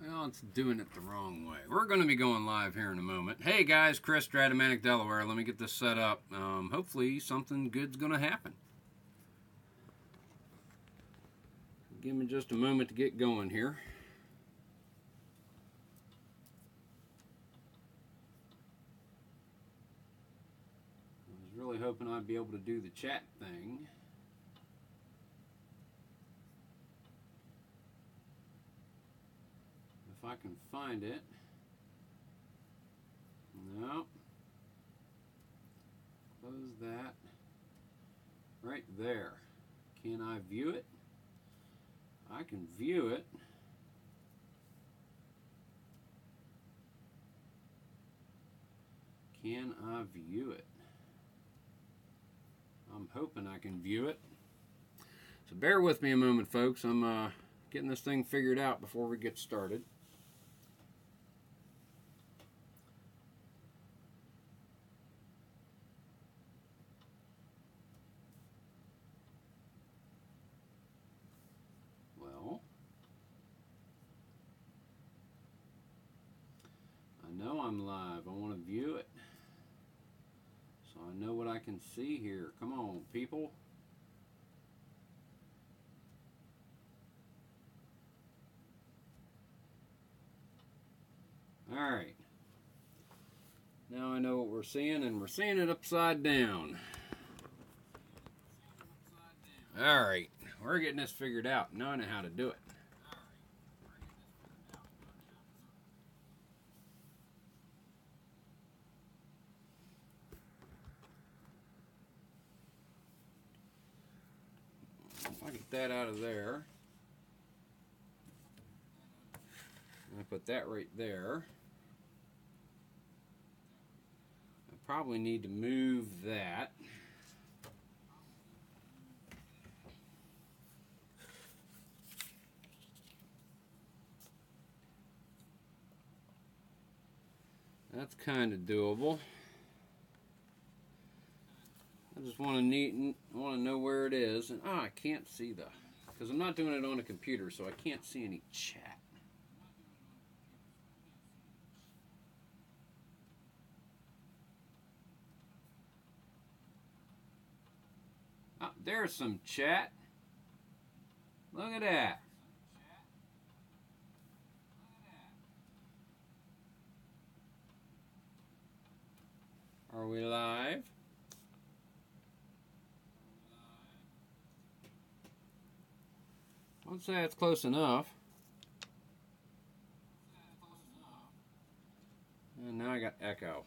Well, it's doing it the wrong way. We're going to be going live here in a moment. Hey guys, Chris, Strat-O-Matic Delaware. Let me get this set up. Hopefully something good's going to happen. Give me just a moment to get going here. I was really hoping I'd be able to do the chat thing. If I can find it. No. Close that. Right there. Can I view it? I can view it. Can I view it? I'm hoping I can view it. So bear with me a moment, folks. I'm getting this thing figured out before we get started. No, I'm live. I want to view it so I know what I can see here. Come on, people. Alright. Now I know what we're seeing, and we're seeing it upside down. Alright. We're getting this figured out. Now I know how to do it. If I get that out of there, I put that right there. I probably need to move that. That's kind of doable. I just want to know where it is, and I can't see because I'm not doing it on a computer, so I can't see any chat. Oh, there's some chat. Look at that. Are we live? I'd say it's close enough. And now I got echo.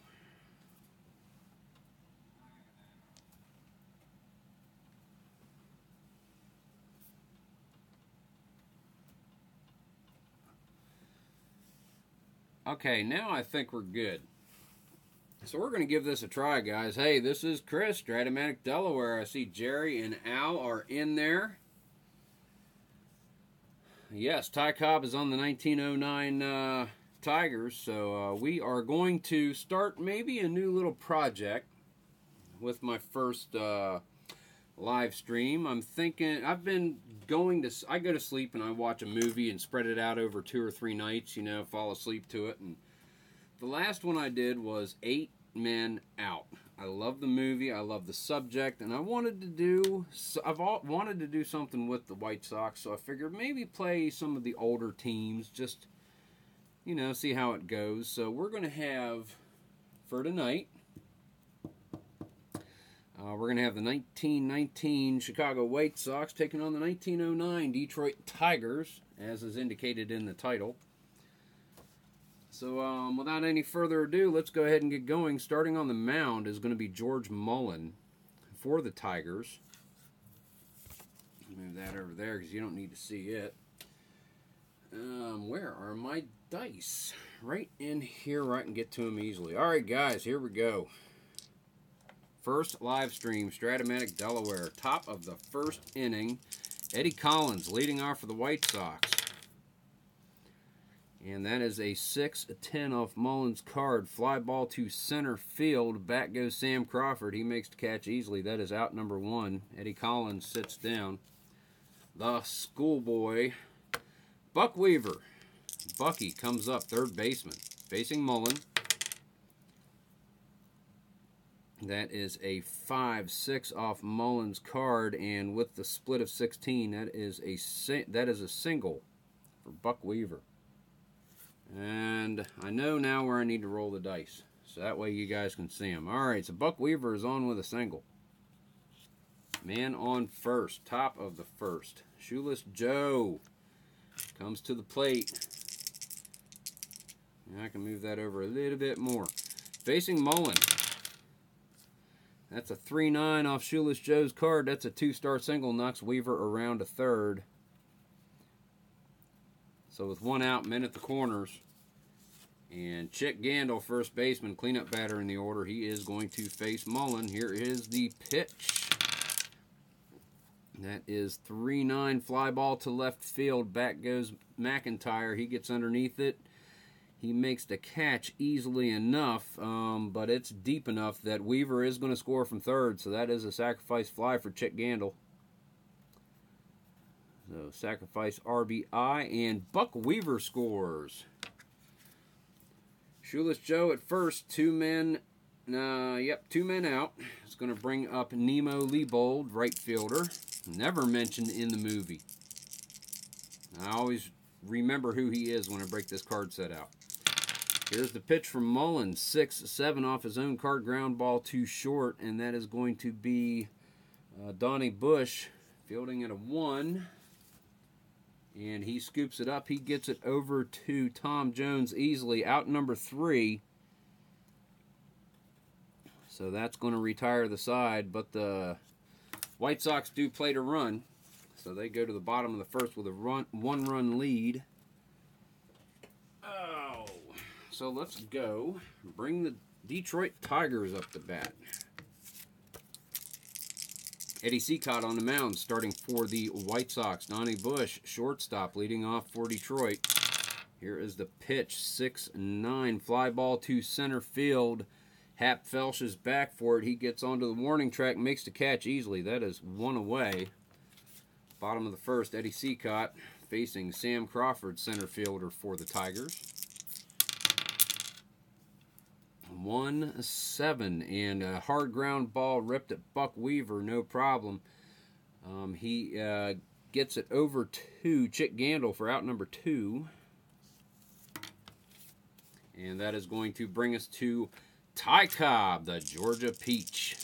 Okay, now I think we're good. So we're going to give this a try, guys. Hey, this is Chris, Strat-O-Matic Delaware. I see Jerry and Al are in there. Yes, Ty Cobb is on the 1909 Tigers, so we are going to start maybe a new little project with my first live stream. I'm thinking, I go to sleep and I watch a movie and spread it out over 2 or 3 nights, you know, fall asleep to it. And the last one I did was 8 Men Out. I love the movie, I love the subject, and I've wanted to do something with the White Sox, so I figured maybe play some of the older teams, just, you know, see how it goes. So we're going to have, for tonight, we're going to have the 1919 Chicago White Sox taking on the 1909 Detroit Tigers, as is indicated in the title. So without any further ado, let's go ahead and get going. Starting on the mound is going to be George Mullen for the Tigers. Move that over there because you don't need to see it. Where are my dice? Right in here where I can get to them easily. All right, guys, here we go. First live stream, Strat-O-Matic Delaware. Top of the first inning. Eddie Collins leading off for the White Sox. And that is a 6-10 off Mullins' card. Fly ball to center field. Back goes Sam Crawford. He makes the catch easily. That is out number 1. Eddie Collins sits down. The schoolboy, Buck Weaver, Bucky comes up, third baseman, facing Mullen. That is a 5-6 off Mullen's card, and with the split of 16, that is a single for Buck Weaver. And I know now where I need to roll the dice, so that way you guys can see them. All right, so Buck Weaver is on with a single. Man on first, top of the first. Shoeless Joe comes to the plate. And I can move that over a little bit more. Facing Mullen. That's a 3-9 off Shoeless Joe's card. That's a 2-star single. Knocks Weaver around to third. So with one out, men at the corners. And Chick Gandil, first baseman, cleanup batter in the order. He is going to face Mullen. Here is the pitch. That is 3-9 fly ball to left field. Back goes McIntyre. He gets underneath it. He makes the catch easily enough, but it's deep enough that Weaver is going to score from third, so that is a sacrifice fly for Chick Gandil. So sacrifice RBI, and Buck Weaver scores. Shoeless Joe at first, two men out. It's going to bring up Nemo Leibold, right fielder. Never mentioned in the movie. I always remember who he is when I break this card set out. Here's the pitch from Mullen, 6-7 off his own card, ground ball too short, and that is going to be Donnie Bush fielding at a 1. And he scoops it up. He gets it over to Tom Jones easily, out number 3. So that's going to retire the side, but the White Sox do play to run. So they go to the bottom of the first with a one-run lead. Oh, so let's go bring the Detroit Tigers up to bat. Eddie Cicotte on the mound, starting for the White Sox. Donnie Bush, shortstop, leading off for Detroit. Here is the pitch, 6-9, fly ball to center field. Hap Felsch is back for it. He gets onto the warning track, makes the catch easily. That is 1 away. Bottom of the first, Eddie Cicotte facing Sam Crawford, center fielder for the Tigers. 1-7, and a hard ground ball ripped at Buck Weaver, no problem. He gets it over to Chick Gandil for out number 2. And that is going to bring us to Ty Cobb, the Georgia Peach,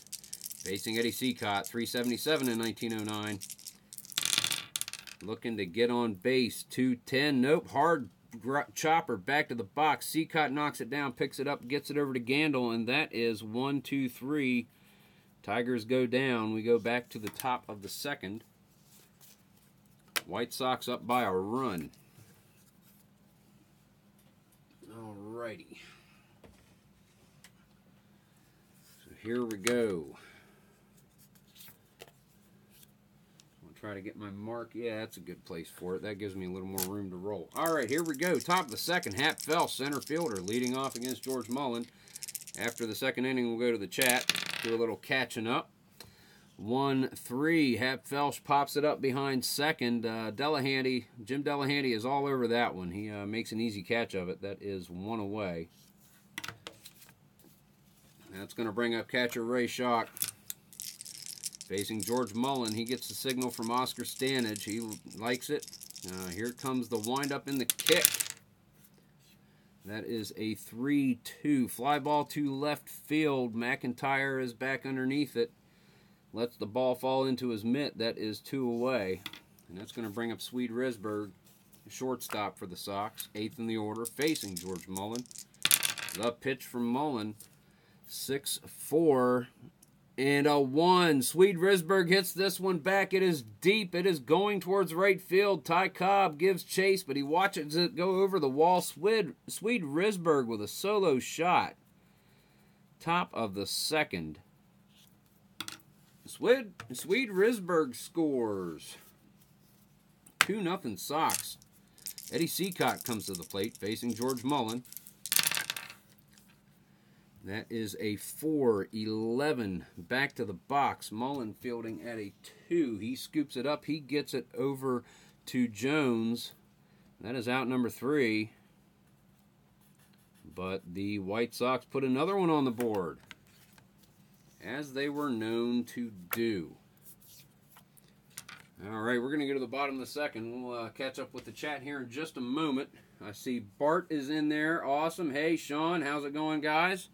facing Eddie Cicotte, 377 in 1909. Looking to get on base, 210. Nope, hard chopper back to the box. Cicotte knocks it down, picks it up, gets it over to Gandil, and that is 1-2-3. Tigers go down. We go back to the top of the second. White Sox up by a run. Alrighty. So here we go. Try to get my mark. Yeah, that's a good place for it. That gives me a little more room to roll. All right, here we go. Top of the second, Hap Felsch, center fielder, leading off against George Mullen. After the second inning, we'll go to the chat, do a little catching up. 1-3, Hap Felsch pops it up behind second. Jim Delahanty is all over that one. He makes an easy catch of it. That is 1 away. That's going to bring up catcher Ray Schock. Facing George Mullen, he gets the signal from Oscar Stanage. He likes it. Here comes the windup in the kick. That is a 3-2. Fly ball to left field. McIntyre is back underneath it. Lets the ball fall into his mitt. That is 2 away. And that's going to bring up Swede Risberg, shortstop for the Sox. 8th in the order, facing George Mullen. The pitch from Mullen. 6-4. And a 1. Swede Risberg hits this one back. It is deep. It is going towards right field. Ty Cobb gives chase, but he watches it go over the wall. Swede Risberg with a solo shot. Top of the second. Swede Risberg scores. 2-0 Sox. Eddie Cicotte comes to the plate, facing George Mullen. That is a 4-11. Back to the box. Mullen fielding at a 2. He scoops it up. He gets it over to Jones. That is out number 3. But the White Sox put another one on the board, as they were known to do. All right, we're going to go to the bottom of the second. We'll catch up with the chat here in just a moment. I see Bart is in there. Awesome. Hey, Sean, how's it going, guys?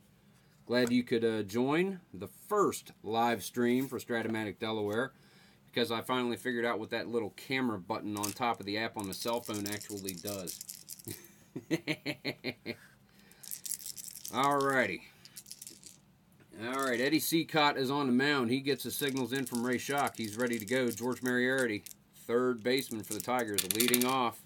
Glad you could join the first live stream for Strat-O-Matic Delaware, because I finally figured out what that little camera button on top of the app on the cell phone actually does. Alrighty. Alright, Eddie Seacott is on the mound. He gets the signals in from Ray Schock. He's ready to go. George Moriarty, third baseman for the Tigers, leading off.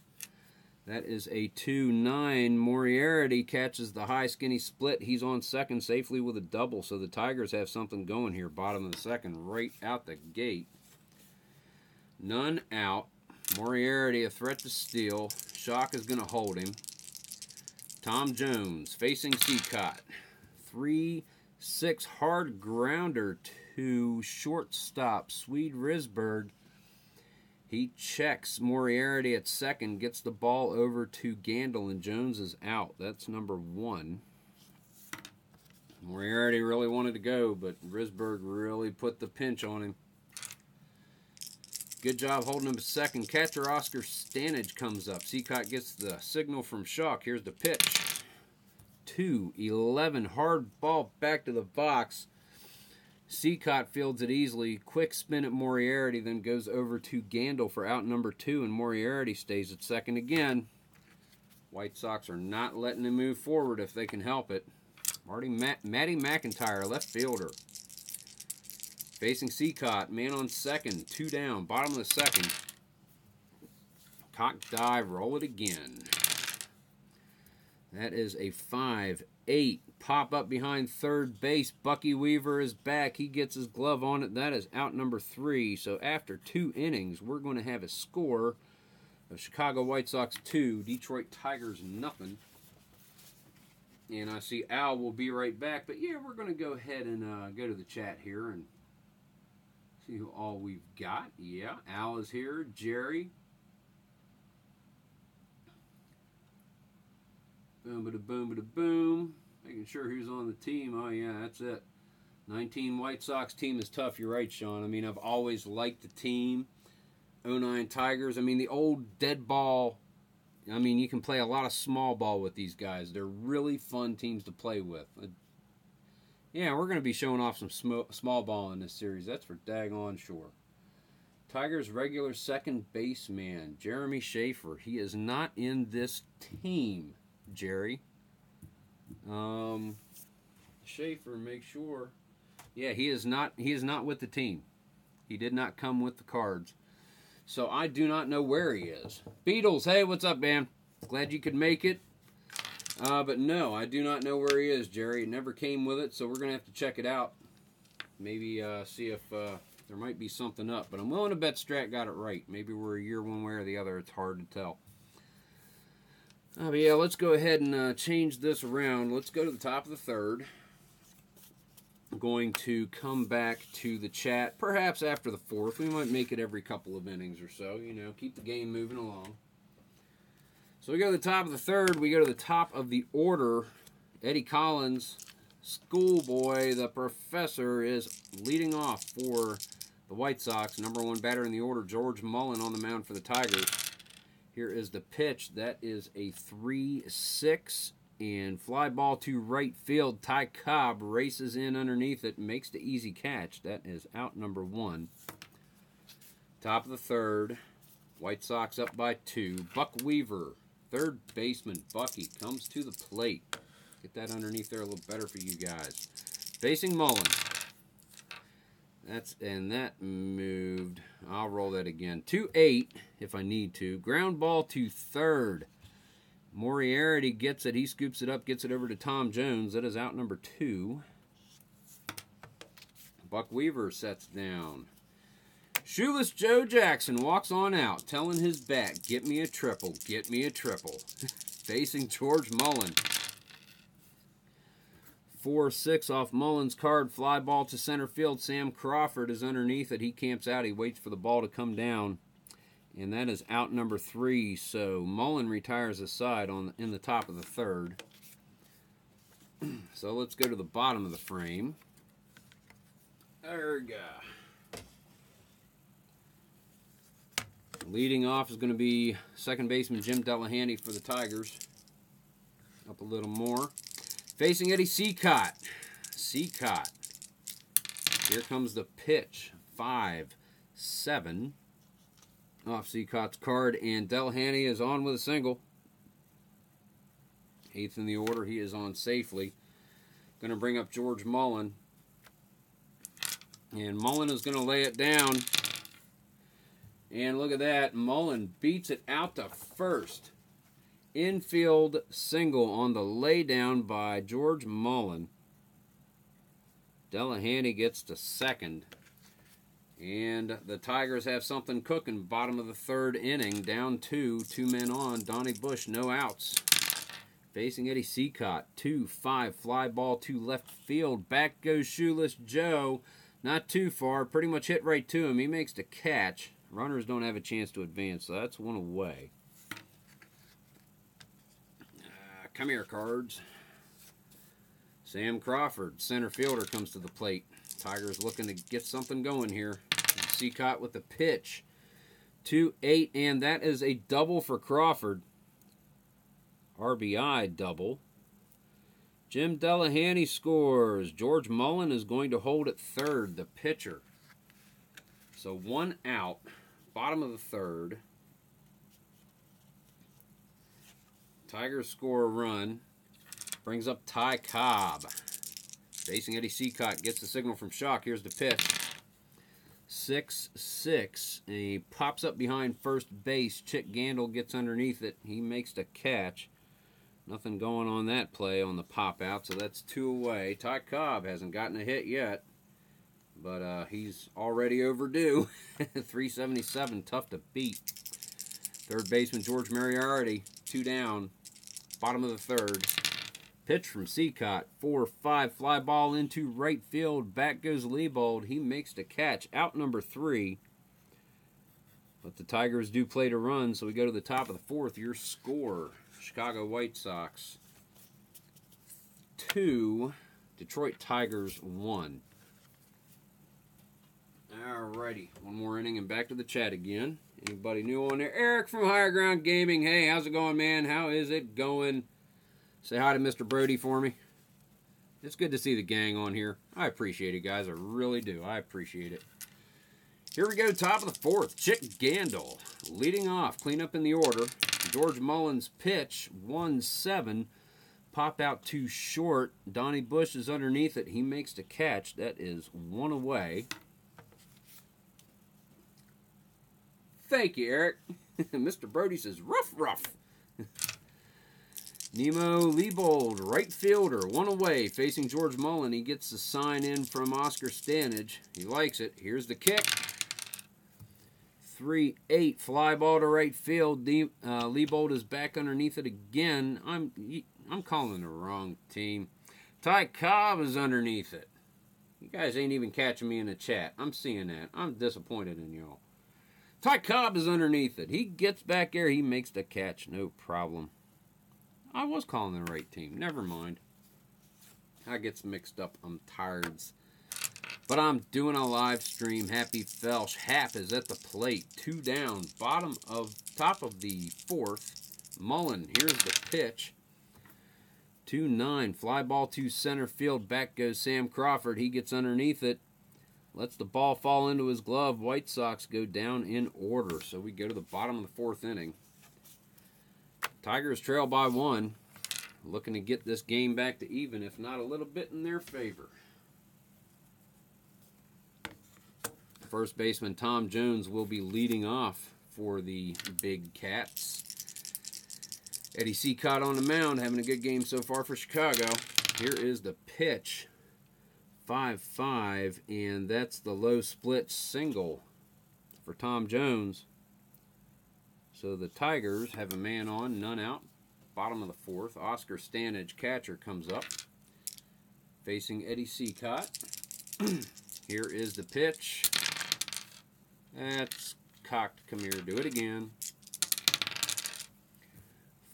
That is a 2-9. Moriarty catches the high skinny split. He's on second safely with a double, so the Tigers have something going here. Bottom of the second, right out the gate. None out. Moriarty a threat to steal. Schock is going to hold him. Tom Jones facing Seacott. 3-6 hard grounder to shortstop Swede Risberg. He checks Moriarty at second, gets the ball over to Gandil, and Jones is out. That's number 1. Moriarty really wanted to go, but Risberg really put the pinch on him. Good job holding him at second. Catcher Oscar Stanage comes up. Seacott gets the signal from Schock. Here's the pitch. 2-11. Hard ball back to the box. Seacott fields it easily. Quick spin at Moriarty, then goes over to Gandil for out number 2, and Moriarty stays at second again. White Sox are not letting him move forward if they can help it. Matty McIntyre, left fielder. Facing Seacott, man on second, 2 down, bottom of the second. Cock dive, roll it again. That is a 5-8. Pop up behind third base. Bucky Weaver is back. He gets his glove on it. That is out number 3. So after 2 innings, we're going to have a score of Chicago White Sox 2, Detroit Tigers nothing. And I see Al will be right back. But yeah, we're going to go ahead and go to the chat here and see who all we've got. Yeah, Al is here. Jerry. Boom, bada boom, bada boom. Making sure who's on the team. Oh, yeah, that's it. 19 White Sox team is tough. You're right, Sean. I mean, I've always liked the team. 09 Tigers. I mean, the old dead ball. I mean, you can play a lot of small ball with these guys. They're really fun teams to play with. Yeah, we're going to be showing off some small ball in this series. That's for daggone sure. Tigers regular second baseman, Jeremy Schaefer. He is not in this team, Jerry. Schaefer, make sure. Yeah, he is not with the team. He did not come with the cards. So I do not know where he is. Beatles, hey, what's up, man? Glad you could make it. But no, I do not know where he is, Jerry. It never came with it, so we're going to have to check it out. Maybe see if there might be something up. But I'm willing to bet Strat got it right. Maybe we're a year one way or the other. It's hard to tell. But yeah, let's go ahead and change this around. Let's go to the top of the third. I'm going to come back to the chat, perhaps after the fourth. We might make it every couple of innings or so, you know, keep the game moving along. So we go to the top of the third. We go to the top of the order. Eddie Collins, schoolboy, the professor, is leading off for the White Sox. Number 1 batter in the order, George Mullen, on the mound for the Tigers. Here is the pitch. That is a 3-6. And fly ball to right field. Ty Cobb races in underneath it, makes the easy catch. That is out number 1. Top of the third. White Sox up by 2. Buck Weaver, third baseman. Bucky comes to the plate. Get that underneath there a little better for you guys. Facing Mullen. That moved. I'll roll that again. 2-8 if I need to. Ground ball to third. Moriarty gets it. He scoops it up, gets it over to Tom Jones. That is out number 2. Buck Weaver sets down. Shoeless Joe Jackson walks on out, telling his bat, get me a triple, get me a triple. Facing George Mullen. 4-6 off Mullen's card. Fly ball to center field. Sam Crawford is underneath it. He camps out. He waits for the ball to come down. And that is out number 3. So Mullen retires his side in the top of the 3rd. So let's go to the bottom of the frame. There we go. Leading off is going to be second baseman Jim Delahanty for the Tigers. Up a little more. Facing Eddie Cicotte. Cicotte. Here comes the pitch. 5-7. Off Cicotte's card, and Delahanty is on with a single. 8th in the order. He is on safely. Going to bring up George Mullen. And Mullen is going to lay it down. And look at that. Mullen beats it out to first. Infield single on the laydown by George Mullen. Delahanty gets to second. And the Tigers have something cooking. Bottom of the 3rd inning. Down 2. 2 men on. Donnie Bush, no outs. Facing Eddie Cicotte. 2-5. Fly ball to left field. Back goes Shoeless Joe. Not too far. Pretty much hit right to him. He makes the catch. Runners don't have a chance to advance, so that's one away. Come here, Cards. Sam Crawford, center fielder, comes to the plate. Tigers looking to get something going here. Cicotte with the pitch. 2-8, and that is a double for Crawford. RBI double. Jim Delahanty scores. George Mullen is going to hold at 3rd, the pitcher. So 1 out. Bottom of the 3rd. Tigers score a run. Brings up Ty Cobb. Facing Eddie Cicotte. Gets the signal from Shock. Here's the pitch. 6-6. And he pops up behind first base. Chick Gandil gets underneath it. He makes the catch. Nothing going on that play on the pop out. So that's 2 away. Ty Cobb hasn't gotten a hit yet. But he's already overdue. 377, tough to beat. Third baseman George Moriarty, 2 down. Bottom of the 3rd. Pitch from Cicotte, 4-5. Fly ball into right field. Back goes Liebold. He makes the catch. Out number 3. But the Tigers do play to run, so we go to the top of the 4th. Your score, Chicago White Sox 2, Detroit Tigers 1. Alrighty, one more inning and back to the chat again. Anybody new on there? Eric from Higher Ground Gaming. Hey, how's it going, man? How is it going? Say hi to Mr. Brody for me. It's good to see the gang on here. I appreciate it, guys. I really do. I appreciate it. Here we go, top of the 4th. Chick Gandil leading off. Clean up in the order. George Mullen's pitch, 1-7. Pop out too short. Donnie Bush is underneath it. He makes the catch. That is 1 away. Thank you, Eric. Mr. Brody says, rough. Nemo Liebold, right fielder, 1 away, facing George Mullen. He gets the sign in from Oscar Stanage. He likes it. Here's the kick. 3-8, fly ball to right field. Liebold is back underneath it again. I'm calling the wrong team. Ty Cobb is underneath it. You guys ain't even catching me in the chat. I'm seeing that. I'm disappointed in y'all. Ty Cobb is underneath it. He gets back there. He makes the catch. No problem. I was calling the right team. Never mind. I gets mixed up. I'm tired. But I'm doing a live stream. Happy Felsh. Hap is at the plate. 2 down. Top of the 4th. Mullen. Here's the pitch. 2-9. Fly ball to center field. Back goes Sam Crawford. He gets underneath it. Lets the ball fall into his glove. White Sox go down in order. So we go to the bottom of the 4th inning. Tigers trail by 1. Looking to get this game back to even, if not a little bit in their favor. First baseman Tom Jones will be leading off for the Big Cats. Eddie Cicotte on the mound, having a good game so far for Chicago. Here is the pitch. 5-5, and that's the low split single for Tom Jones. So the Tigers have a man on, none out. Bottom of the 4th. Oscar Stanage, catcher, comes up. Facing Eddie Cicotte. Here is the pitch. That's cocked. Come here, do it again.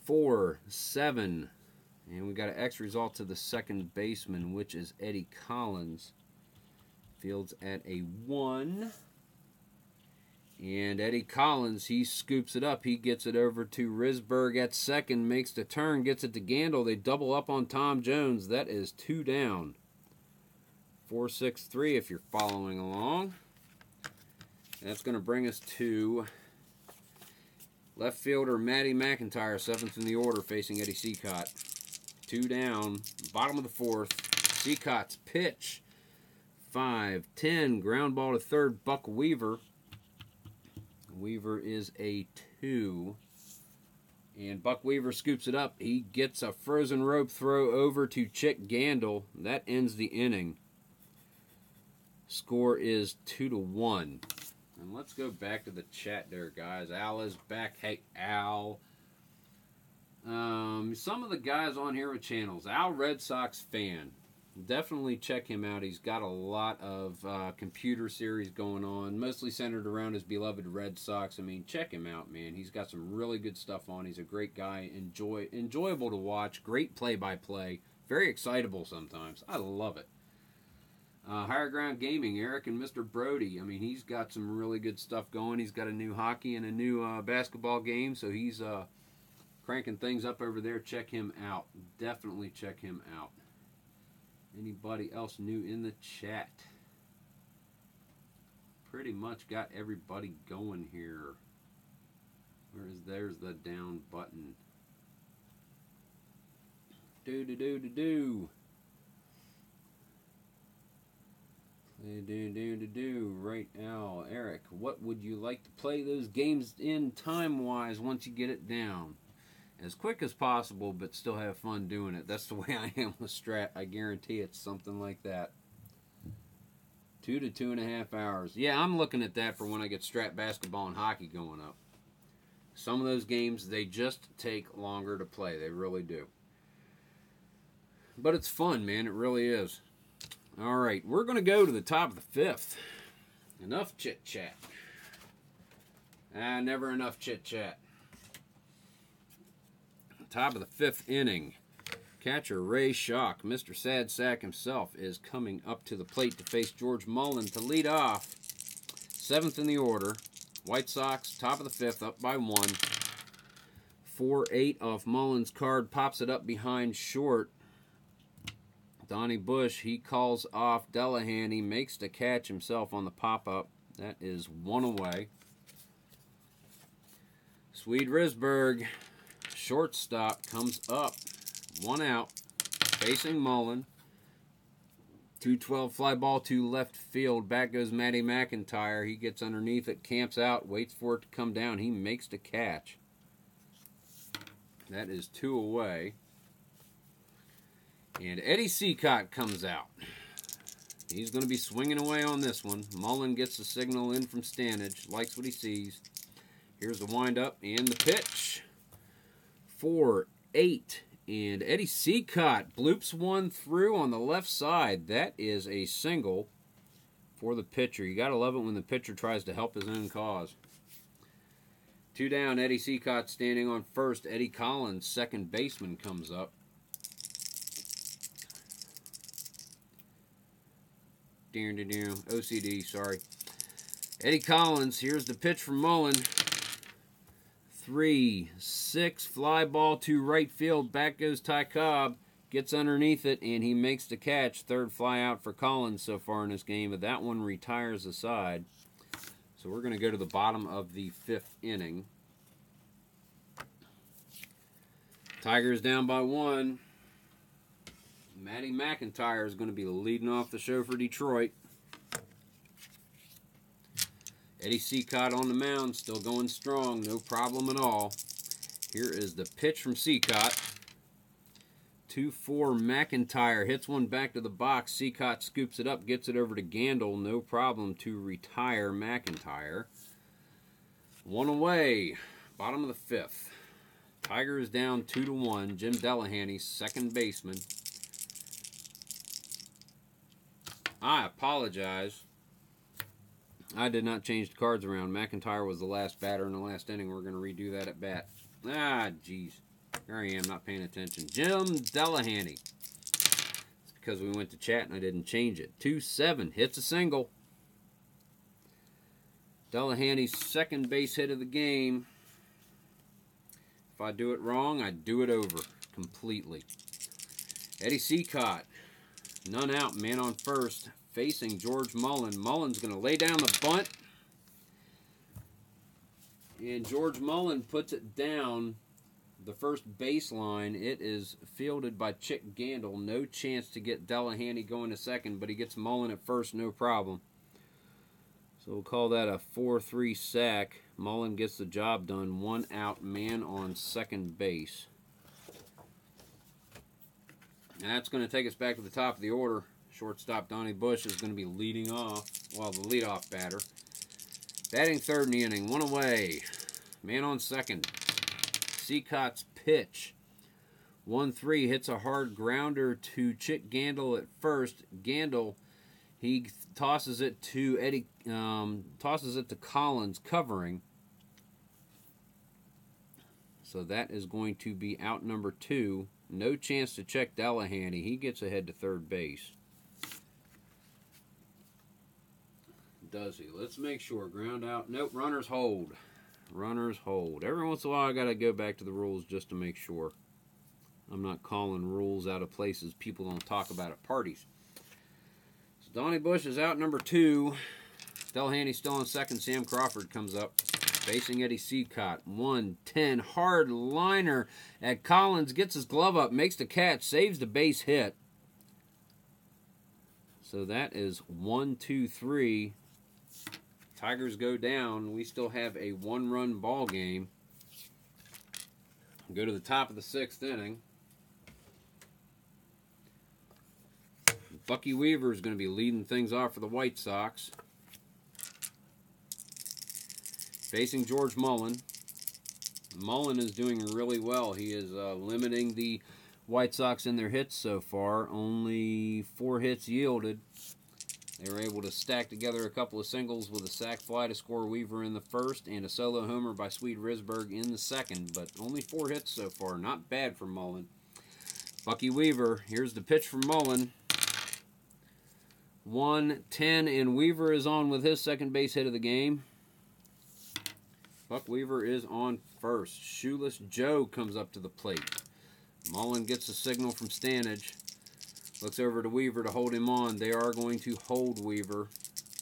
4, 7. And we got an X result to the second baseman, which is Eddie Collins. Fields at a 1. And Eddie Collins, he scoops it up. He gets it over to Risberg at second, makes the turn, gets it to Gandil. They double up on Tom Jones. That is 2 down. 4-6-3 if you're following along. That's going to bring us to left fielder Matty McIntyre, 7th in the order, facing Eddie Cicotte. 2 down, bottom of the 4th. Cicotte's pitch. 5-10, ground ball to third, Buck Weaver. Weaver is a 2. And Buck Weaver scoops it up. He gets a frozen rope throw over to Chick Gandil. That ends the inning. Score is 2-1. And let's go back to the chat there, guys. Al is back. Hey, Al. Some of the guys on here with channels. Al, Red Sox fan. Definitely check him out. He's got a lot of computer series going on, mostly centered around his beloved Red Sox. I mean, check him out, man. He's got some really good stuff on. He's a great guy, enjoyable to watch, great play-by-play, very excitable sometimes. I love it. Higher Ground Gaming, Eric and Mr. Brody. I mean, he's got some really good stuff going. He's got a new hockey and a new basketball game, so he's cranking things up over there. Check him out. Definitely check him out. Anybody else new in the chat? Pretty much got everybody going here. There's the down button. Do. Right now, Eric, what would you like to play those games in time-wise once you get it down? As quick as possible, but still have fun doing it. That's the way I am with Strat. I guarantee it's something like that. 2 to 2.5 hours. Yeah, I'm looking at that for when I get Strat basketball and hockey going up. Some of those games, they just take longer to play. They really do. But it's fun, man. It really is. All right, we're going to go to the top of the 5th. Enough chit-chat. Never enough chit-chat. Top of the 5th inning. Catcher Ray Schock, Mr. Sad Sack himself, is coming up to the plate to face George Mullen to lead off. 7th in the order. White Sox, top of the 5th, up by 1. 4-8 off Mullen's card, pops it up behind short. Donnie Bush, he calls off Delahan. He makes the catch himself on the pop-up. That is 1 away. Swede Risberg, shortstop, comes up. 1 out. Facing Mullen. 2-12 fly ball to left field. Back goes Matty McIntyre. He gets underneath it, camps out, waits for it to come down. He makes the catch. That is 2 away. And Eddie Cicotte comes out. He's going to be swinging away on this one. Mullen gets the signal in from Stanage. Likes what he sees. Here's the windup and the pitch. 4-8. And Eddie Cicotte bloops one through on the left side. That is a single for the pitcher. You got to love it when the pitcher tries to help his own cause. 2 down, Eddie Cicotte standing on first. Eddie Collins, second baseman, comes up. OCD, sorry. Eddie Collins, here's the pitch from Mullen. 3-6, fly ball to right field. Back goes Ty Cobb. Gets underneath it, and he makes the catch. Third fly out for Collins so far in this game, but that one retires aside. So we're going to go to the bottom of the 5th inning. Tigers down by 1. Matty McIntyre is going to be leading off the show for Detroit. Eddie Cicotte on the mound, still going strong, no problem at all. Here is the pitch from Cicotte. 2-4 McIntyre hits one back to the box. Cicotte scoops it up, gets it over to Gandil, no problem to retire McIntyre. 1 away, bottom of the 5th. Tigers down 2-1. Jim Delahanty, second baseman. I apologize. I did not change the cards around. McIntyre was the last batter in the last inning. We're going to redo that at bat. Ah, jeez. Here I am, not paying attention. Jim Delahanty. It's because we went to chat and I didn't change it. 2-7. Hits a single. Delahanty's second base hit of the game. If I do it wrong, I do it over completely. Eddie Seacott. None out. Man on first. Facing George Mullen. Mullen's going to lay down the bunt. And George Mullen puts it down the first baseline. It is fielded by Chick Gandil. No chance to get Delahanty going to second, but he gets Mullen at first, no problem. So we'll call that a 4-3 sack. Mullen gets the job done. 1 out, man on second base. And that's going to take us back to the top of the order. Shortstop Donnie Bush is going to be leading off, well, the leadoff batter. Batting third in the inning, 1 away. Man on second. Seacott's pitch. 1-3 hits a hard grounder to Chick Gandil at first. Gandil, he tosses it to Eddie, tosses it to Collins covering. So that is going to be out number 2. No chance to check Delahanty. He gets ahead to third base. Does he? Let's make sure. Ground out. Nope. Runners hold. Runners hold. Every once in a while I got to go back to the rules just to make sure I'm not calling rules out of places people don't talk about at parties. So Donnie Bush is out number 2. Delahanty still on second. Sam Crawford comes up. Facing Eddie Seacott. 1-10. Hard liner at Collins. Gets his glove up. Makes the catch. Saves the base hit. So that is 1-2-3. Tigers go down. We still have a 1-run ball game. Go to the top of the 6th inning. Bucky Weaver is going to be leading things off for the White Sox. Facing George Mullen. Mullen is doing really well. He is limiting the White Sox in their hits so far. Only 4 hits yielded. They were able to stack together a couple of singles with a sac fly to score Weaver in the first and a solo homer by Swede Risberg in the second, but only 4 hits so far. Not bad for Mullen. Bucky Weaver, here's the pitch from Mullen. 1-10, and Weaver is on with his second base hit of the game. Buck Weaver is on first. Shoeless Joe comes up to the plate. Mullen gets a signal from Stanage. Looks over to Weaver to hold him on. They are going to hold Weaver.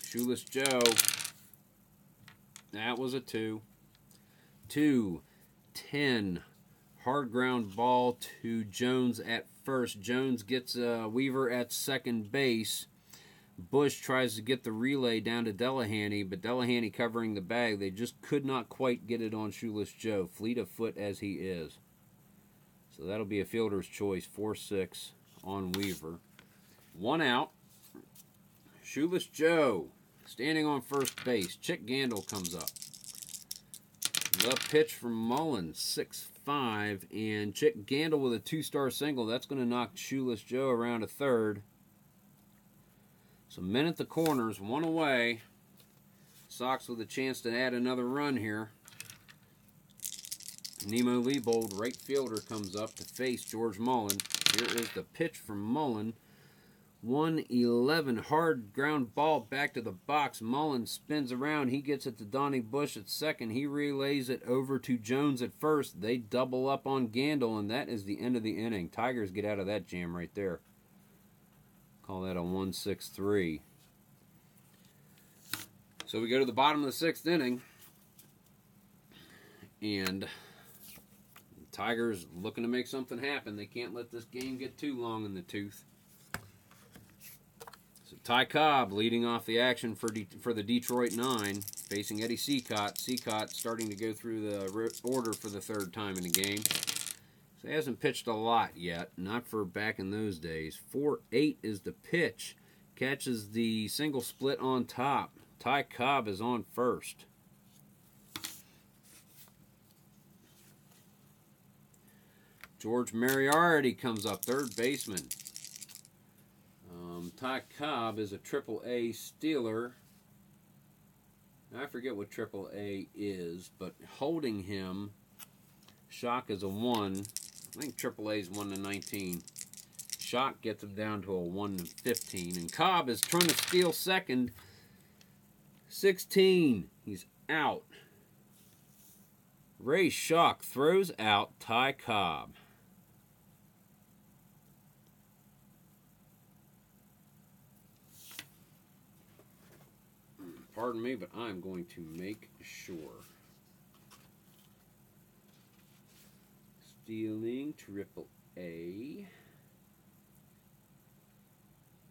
Shoeless Joe. That was a 2. 2-10. Hard ground ball to Jones at first. Jones gets Weaver at second base. Bush tries to get the relay down to Delahanty, but Delahanty covering the bag. They just could not quite get it on Shoeless Joe, fleet of foot as he is. So that'll be a fielder's choice, 4-6 on Weaver. 1 out. Shoeless Joe standing on first base. Chick Gandil comes up. The pitch from Mullen, 6-5, and Chick Gandil with a 2-star single. That's going to knock Shoeless Joe around to third. So men at the corners, 1 away. Sox with a chance to add another run here. Nemo Leibold, right fielder, comes up to face George Mullen. Here is the pitch from Mullen. 1-11, hard ground ball back to the box. Mullen spins around. He gets it to Donnie Bush at second. He relays it over to Jones at first. They double up on Gandil, and that is the end of the inning. Tigers get out of that jam right there. Call that a 1-6-3. So we go to the bottom of the 6th inning. And Tigers looking to make something happen. They can't let this game get too long in the tooth. So Ty Cobb leading off the action for the Detroit 9, facing Eddie Seacott. Seacott starting to go through the order for the 3rd time in the game. So he hasn't pitched a lot yet, not for back in those days. 4-8 is the pitch. Catches the single split on top. Ty Cobb is on first. George Moriarty comes up, third baseman. Ty Cobb is a Triple-A Steeler. I forget what AAA is, but holding him, Shock is a 1. I think AAA is 1 to 19. Shock gets him down to a 1 to 15. And Cobb is trying to steal second. 16. He's out. Ray Shock throws out Ty Cobb. Pardon me, but I'm going to make sure. Stealing AAA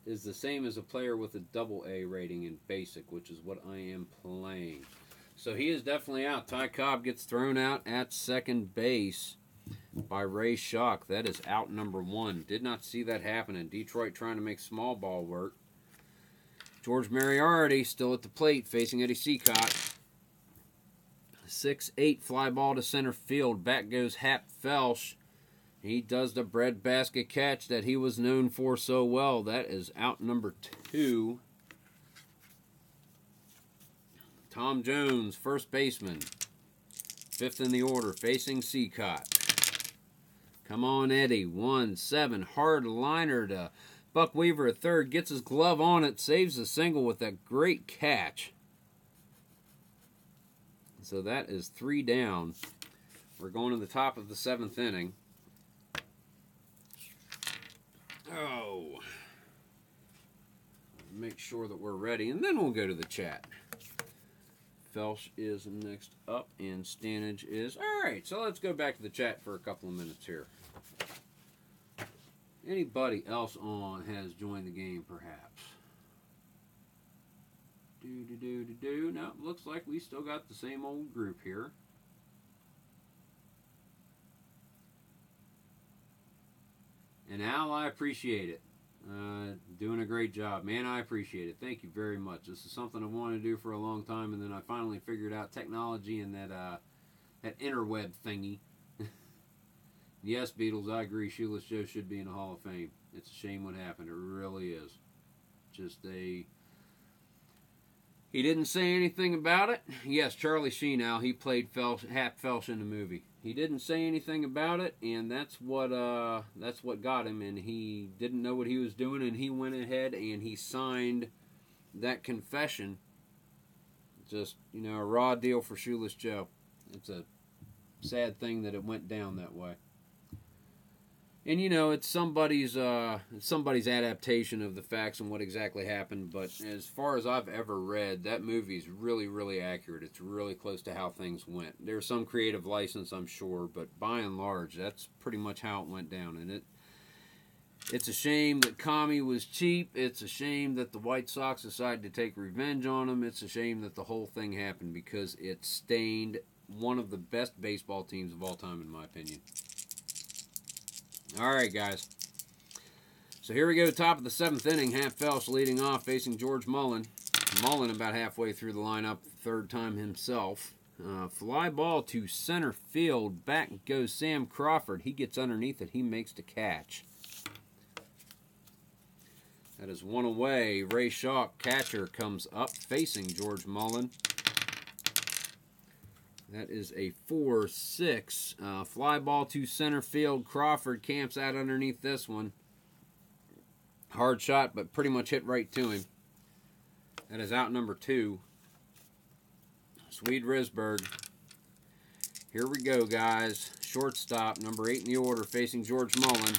is the same as a player with a AA rating in basic, which is what I am playing. So he is definitely out. Ty Cobb gets thrown out at second base by Ray Shock. That is out number 1. Did not see that happen in Detroit, trying to make small ball work. George Mariardi still at the plate facing Eddie Seacott. 6-8 fly ball to center field. Back goes Hap Felsch. He does the breadbasket catch that he was known for so well. That is out number 2. Tom Jones, first baseman. 5th in the order, facing Seacott. Come on, Eddie. 1-7. Hard liner to Buck Weaver at third. Gets his glove on it. Saves the single with that great catch. So that is 3 down. We're going to the top of the 7th inning. Oh. Make sure that we're ready, and then we'll go to the chat. Felsch is next up, and Stanage is... Alright, so let's go back to the chat for a couple of minutes here. Anybody else on has joined the game, perhaps? No, looks like we still got the same old group here. And Al, I appreciate it. Doing a great job. Man, I appreciate it. Thank you very much. This is something I wanted to do for a long time, and then I finally figured out technology and that interweb thingy. Yes, Beatles, I agree. Shoeless Joe should be in the Hall of Fame. It's a shame what happened. It really is. Just He didn't say anything about it. Yes, Charlie Sheen, Al, he played Hap Felsch in the movie. He didn't say anything about it, and that's what got him. And he didn't know what he was doing, and he went ahead and he signed that confession. Just, you know, a raw deal for Shoeless Joe. It's a sad thing that it went down that way. And, you know, it's somebody's adaptation of the facts and what exactly happened. But as far as I've ever read, that movie's really, really accurate. It's really close to how things went. There's some creative license, I'm sure, but by and large, that's pretty much how it went down. And it's a shame that Kami was cheap. It's a shame that the White Sox decided to take revenge on him. It's a shame that the whole thing happened because it stained one of the best baseball teams of all time, in my opinion. All right, guys. So here we go, top of the 7th inning. Hap Felsch leading off, facing George Mullen. Mullen about halfway through the lineup, 3rd time himself. Fly ball to center field. Back goes Sam Crawford. He gets underneath it. He makes the catch. That is 1 away. Ray Shock, catcher, comes up, facing George Mullen. That is a 4-6. Fly ball to center field. Crawford camps out underneath this one. Hard shot, but pretty much hit right to him. That is out number 2. Swede Risberg. Here we go, guys. Shortstop, number 8 in the order, facing George Mullen.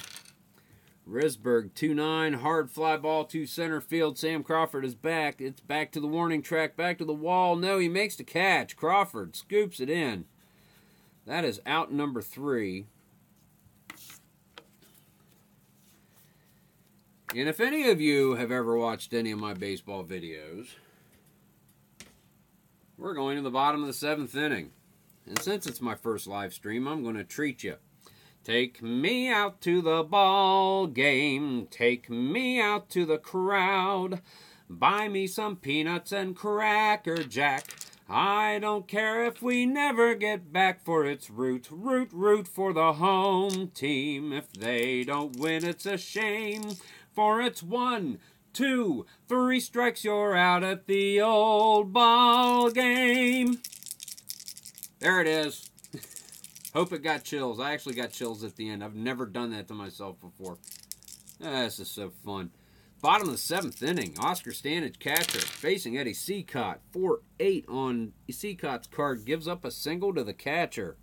Risberg, 2-9, hard fly ball to center field. Sam Crawford is back. It's back to the warning track, back to the wall. No, he makes the catch. Crawford scoops it in. That is out number 3. And if any of you have ever watched any of my baseball videos, we're going to the bottom of the 7th inning. And since it's my first live stream, I'm going to treat you. Take me out to the ball game. Take me out to the crowd. Buy me some peanuts and Cracker Jack. I don't care if we never get back, for it's root for the home team. If they don't win, it's a shame, for it's 1, 2, 3 strikes, you're out at the old ball game. There it is. Hope it got chills. I actually got chills at the end. I've never done that to myself before. This is so fun. Bottom of the 7th inning. Oscar Stanage, catcher, facing Eddie Seacott. 4-8 on Seacott's card. Gives up a single to the catcher.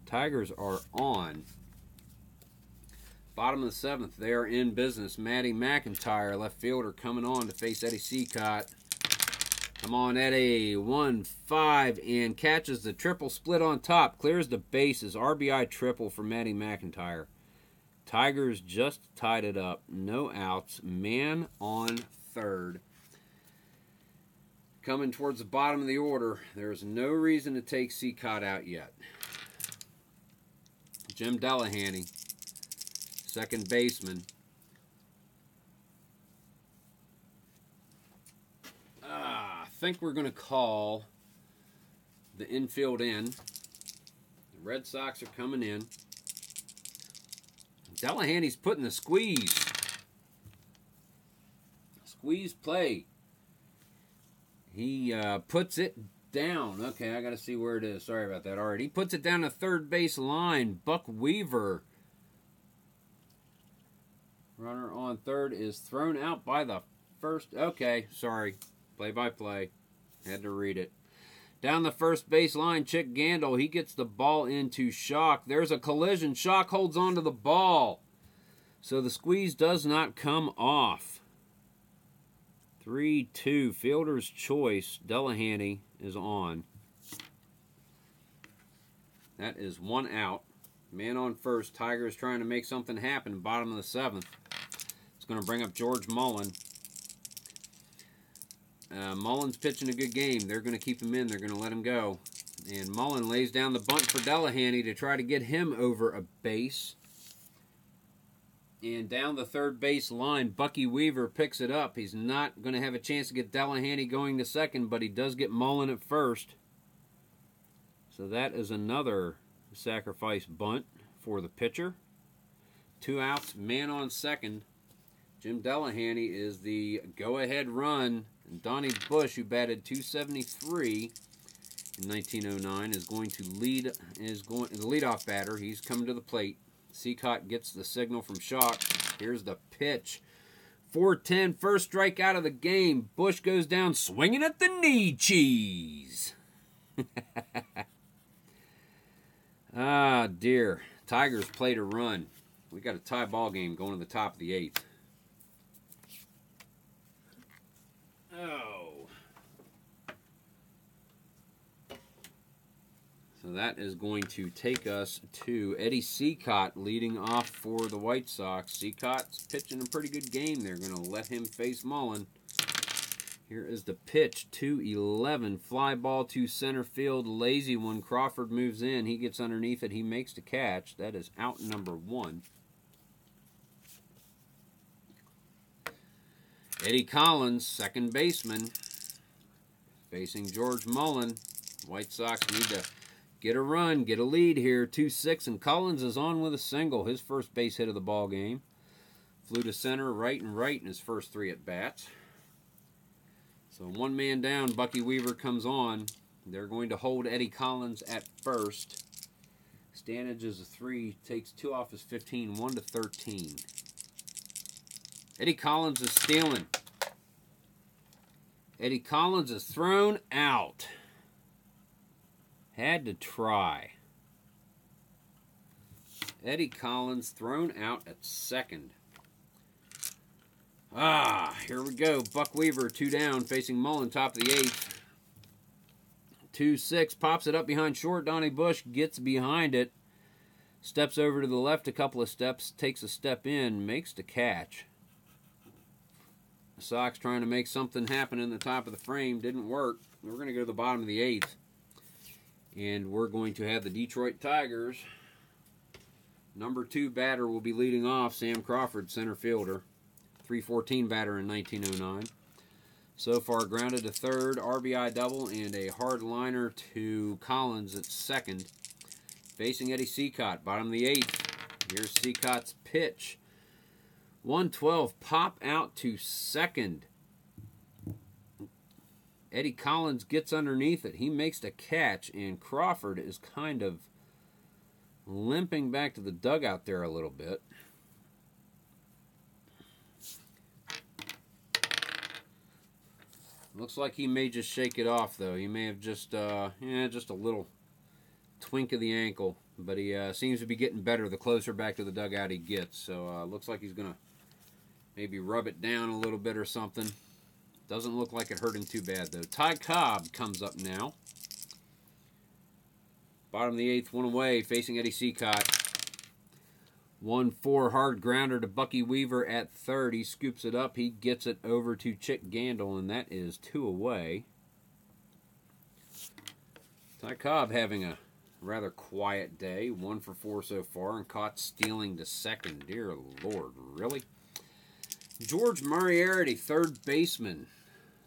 Tigers are on. Bottom of the 7th. They are in business. Matty McIntyre, left fielder, coming on to face Eddie Seacott. Come on, Eddie. 1-5 and catches the triple split on top. Clears the bases. RBI triple for Matty McIntyre. Tigers just tied it up. No outs. Man on third. Coming towards the bottom of the order. There's no reason to take Seacott out yet. Jim Delahanty, second baseman. I think we're going to call the infield in. The Red Sox are coming in. Delahanty's putting the squeeze. Squeeze play. He puts it down. Okay, I got to see where it is. Sorry about that. All right, he puts it down the third base line. Buck Weaver, runner on third, is thrown out by the first. Okay, sorry. Play-by-play. Had to read it. Down the first base line, Chick Gandil. He gets the ball into Shock. There's a collision. Shock holds on to the ball. So the squeeze does not come off. 3-2. Fielder's choice. Delahanty is on. That is one out. Man on first. Tigers trying to make something happen. Bottom of the 7th. It's going to bring up George Mullen. Mullen's pitching a good game. They're going to keep him in. They're going to let him go. And Mullen lays down the bunt for Delahanty to try to get him over a base. And down the third base line, Bucky Weaver picks it up. He's not going to have a chance to get Delahanty going to second, but he does get Mullen at first. So that is another sacrifice bunt for the pitcher. 2 outs, man on second. Jim Delahanty is the go-ahead run. And Donnie Bush, who batted .273 in 1909, is going to lead. The leadoff batter. He's coming to the plate. Seacott gets the signal from Shock. Here's the pitch. 4-10, first strike out of the game. Bush goes down swinging at the knee cheese. Ah, dear. Tigers play to run. We got a tie ball game going to the top of the 8th. Oh. So that is going to take us to Eddie Seacott leading off for the White Sox. Seacott's pitching a pretty good game. They're going to let him face Mullen. Here is the pitch. 2-11. Fly ball to center field. Lazy one. Crawford moves in. He gets underneath it. He makes the catch. That is out number 1. Eddie Collins, second baseman, facing George Mullen. White Sox need to get a run, get a lead here. 2-6, and Collins is on with a single. His first base hit of the ball game. Flew to center, right in his first 3 at-bats. So 1 man down, Bucky Weaver comes on. They're going to hold Eddie Collins at first. Stanage is a 3, takes 2 off his 15, 1-13. Eddie Collins is stealing. Eddie Collins is thrown out. Had to try. Eddie Collins thrown out at second. Here we go. Buck Weaver, 2 down, facing Mullen, top of the 8th. 2-6, pops it up behind short. Donnie Bush gets behind it. Steps over to the left a couple of steps, takes a step in, makes the catch. The Sox trying to make something happen in the top of the frame. Didn't work. We're going to go to the bottom of the 8th. And we're going to have the Detroit Tigers. Number 2 batter will be leading off. Sam Crawford, center fielder. .314 batter in 1909. So far, grounded to third, RBI double, and a hard liner to Collins at second. Facing Eddie Seacott, bottom of the 8th. Here's Seacott's pitch. 112 pop out to second. Eddie Collins gets underneath it. He makes the catch, and Crawford is kind of limping back to the dugout there a little bit. Looks like he may just shake it off, though. He may have just, just a little twink of the ankle. But he seems to be getting better the closer back to the dugout he gets. So looks like he's going to maybe rub it down a little bit or something. Doesn't look like it hurt him too bad, though. Ty Cobb comes up now. Bottom of the 8th, 1 away, facing Eddie Seacott. 1-4 hard grounder to Bucky Weaver at third. He scoops it up. He gets it over to Chick Gandil, and that is 2 away. Ty Cobb having a rather quiet day. 1 for 4 so far, and caught stealing to second. Dear Lord, really? George Moriarty, third baseman.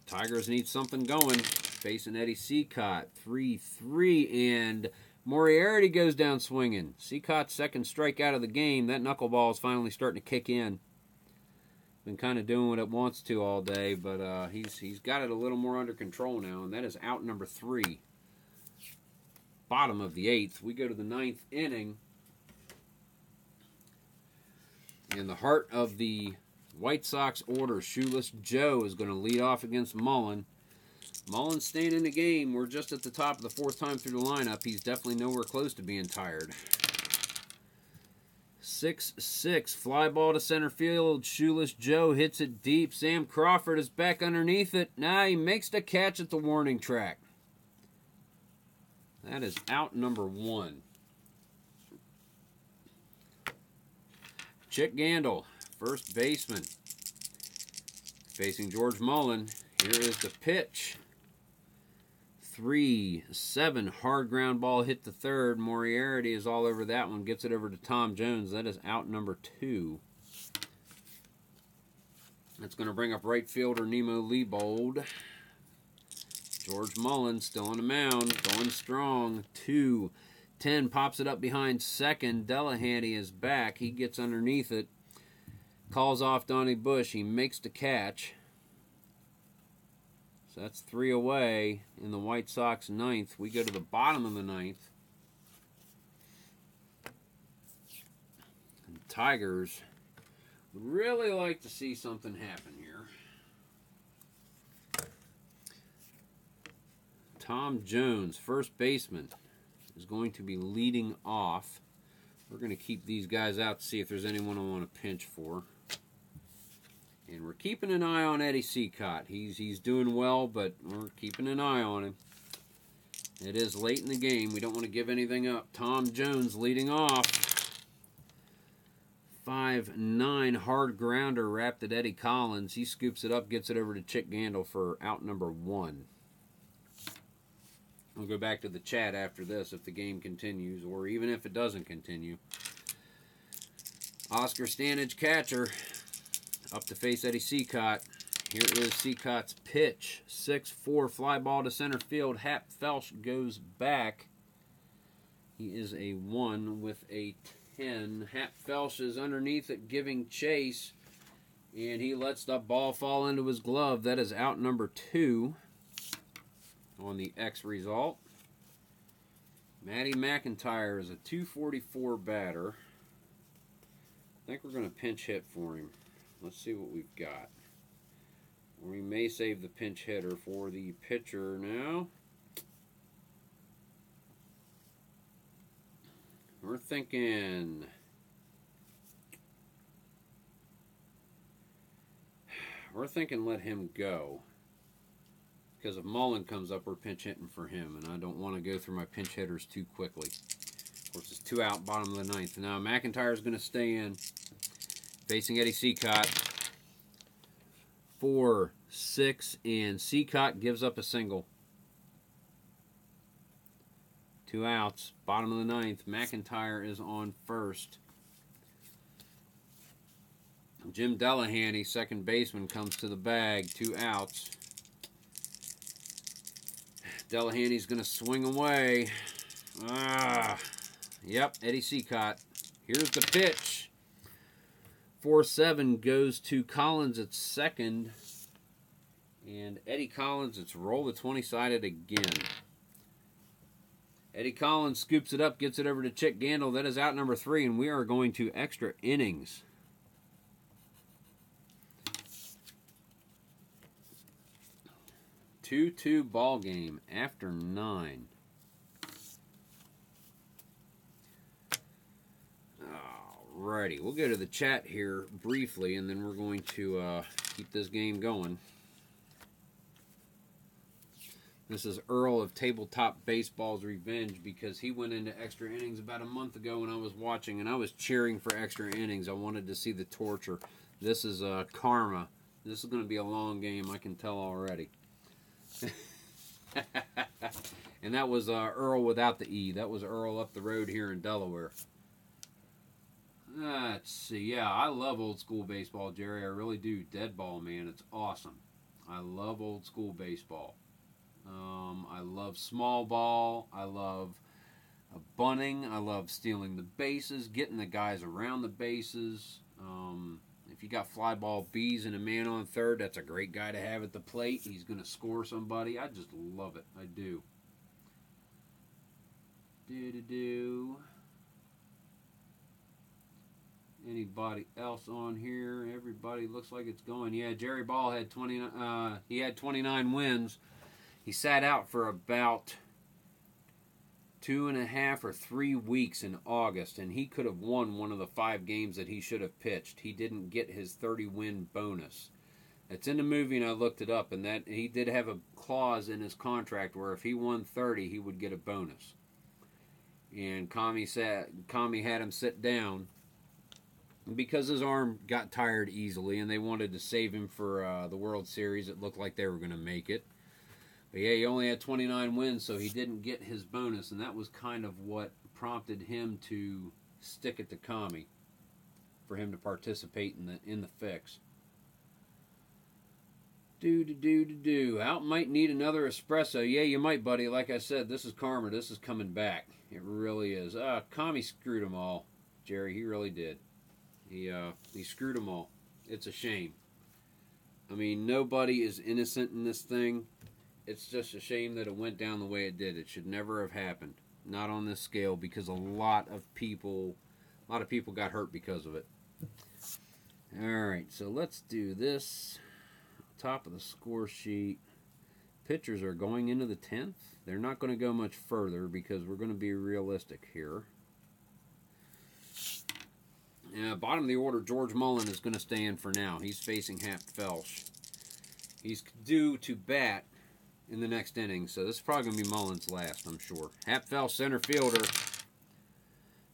Tigers need something going. Facing Eddie Seacott. 3-3, and Moriarty goes down swinging. Seacott's second strikeout of the game. That knuckleball is finally starting to kick in. Been kind of doing what it wants to all day, but he's got it a little more under control now, and that is out number 3. Bottom of the 8th. We go to the 9th inning. In the heart of the White Sox order, Shoeless Joe is going to lead off against Mullen. Mullen's staying in the game. We're just at the top of the 4th time through the lineup. He's definitely nowhere close to being tired. 6-6, fly ball to center field. Shoeless Joe hits it deep. Sam Crawford is back underneath it. Now he makes the catch at the warning track. That is out number 1. Chick Gandil, first baseman, facing George Mullen. Here is the pitch. 3-7 hard ground ball hit to third. Moriarty is all over that one. Gets it over to Tom Jones. That is out number 2. That's going to bring up right fielder Nemo Leibold. George Mullen still on the mound, going strong. 2-10 pops it up behind second. Delahanty is back. He gets underneath it. Calls off Donnie Bush. He makes the catch. So that's 3 away in the White Sox 9th. We go to the bottom of the 9th. And the Tigers would really like to see something happen here. Tom Jones, first baseman, is going to be leading off. We're going to keep these guys out to see if there's anyone I want to pinch for. And we're keeping an eye on Eddie Seacott. He's doing well, but we're keeping an eye on him. It is late in the game. We don't want to give anything up. Tom Jones leading off. 5-9 hard grounder wrapped at Eddie Collins. He scoops it up, gets it over to Chick Gandil for out number 1. We'll go back to the chat after this if the game continues, or even if it doesn't continue. Oscar Stanage, catcher, up to face Eddie Seacott. Here is Seacott's pitch. 6-4 fly ball to center field. Hap Felsch goes back. He is a 1 with a 10. Hap Felsch is underneath it giving chase, and he lets the ball fall into his glove. That is out number 2. On the X result. Matty McIntyre is a 244 batter. I think we're going to pinch hit for him. Let's see what we've got. We may save the pinch hitter for the pitcher now. We're thinking let him go. Because if Mullen comes up, we're pinch hitting for him, and I don't want to go through my pinch hitters too quickly. Of course, it's 2 out, bottom of the 9th. Now, McIntyre's going to stay in, facing Eddie Seacott. 4-6, and Seacott gives up a single. 2 outs, bottom of the 9th. McIntyre is on first. Jim Delahanty, second baseman, comes to the bag. 2 outs. Delahanty's going to swing away. Yep, Eddie Seacott. Here's the pitch. 4-7 goes to Collins at second. And Eddie Collins, it's roll the 20-sided again. Eddie Collins scoops it up, gets it over to Chick Gandil. That is out number 3, and we are going to extra innings. 2-2 ball game after 9. Alrighty, we'll go to the chat here briefly, and then we're going to keep this game going. This is Earl of Tabletop Baseball's revenge because he went into extra innings about a month ago when I was watching, and I was cheering for extra innings. I wanted to see the torture. This is karma. This is going to be a long game, I can tell already. And that was Earl without the E. That was Earl up the road here in Delaware. Let's see. Yeah, I love old school baseball, Jerry. I really do. Deadball, man. It's awesome. I love old school baseball. I love small ball. I love bunting. I love stealing the bases, getting the guys around the bases. If you got fly ball B's and a man on third, that's a great guy to have at the plate. He's going to score somebody. I just love it. I do. Anybody else on here? Everybody looks like it's going. Yeah, Jerry Ball had 29 wins. He sat out for about 2.5 or 3 weeks in August, and he could have won one of the 5 games that he should have pitched. He didn't get his 30-win bonus. It's in the movie, and I looked it up, and that he did have a clause in his contract where if he won 30, he would get a bonus. And Kami had him sit down because his arm got tired easily, and they wanted to save him for the World Series. It looked like they were going to make it. But yeah, he only had 29 wins, so he didn't get his bonus, and that was kind of what prompted him to stick it to Kami, for him to participate in the fix. Out might need another espresso. Yeah, you might, buddy. Like I said, this is karma. This is coming back. It really is. Kami screwed them all, Jerry. He really did. He screwed them all. It's a shame. I mean, nobody is innocent in this thing. It's just a shame that it went down the way it did. It should never have happened. Not on this scale, because a lot of people got hurt because of it. Alright, so let's do this. Top of the score sheet. Pitchers are going into the 10th. They're not going to go much further because we're going to be realistic here. Bottom of the order, George Mullen is going to stay in for now. He's facing Hap Felsch. He's due to bat in the next inning, so this is probably going to be Mullen's last, I'm sure. Hap Felsch, center fielder,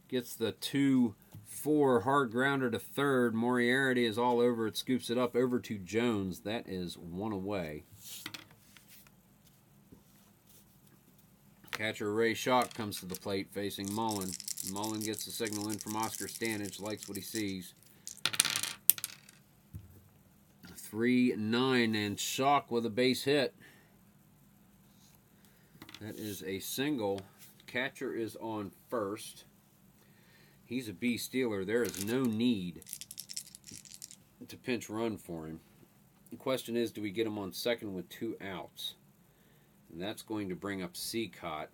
gets the 2-4 hard grounder to third. Moriarty is all over it, scoops it up over to Jones. That is 1 away. Catcher Ray Schock comes to the plate facing Mullen. Mullen gets the signal in from Oscar Stanage, likes what he sees. 3-9, and Schock with a base hit. That is a single. Catcher is on first. He's a B stealer. There is no need to pinch run for him. The question is, do we get him on second with 2 outs? And that's going to bring up Seacott.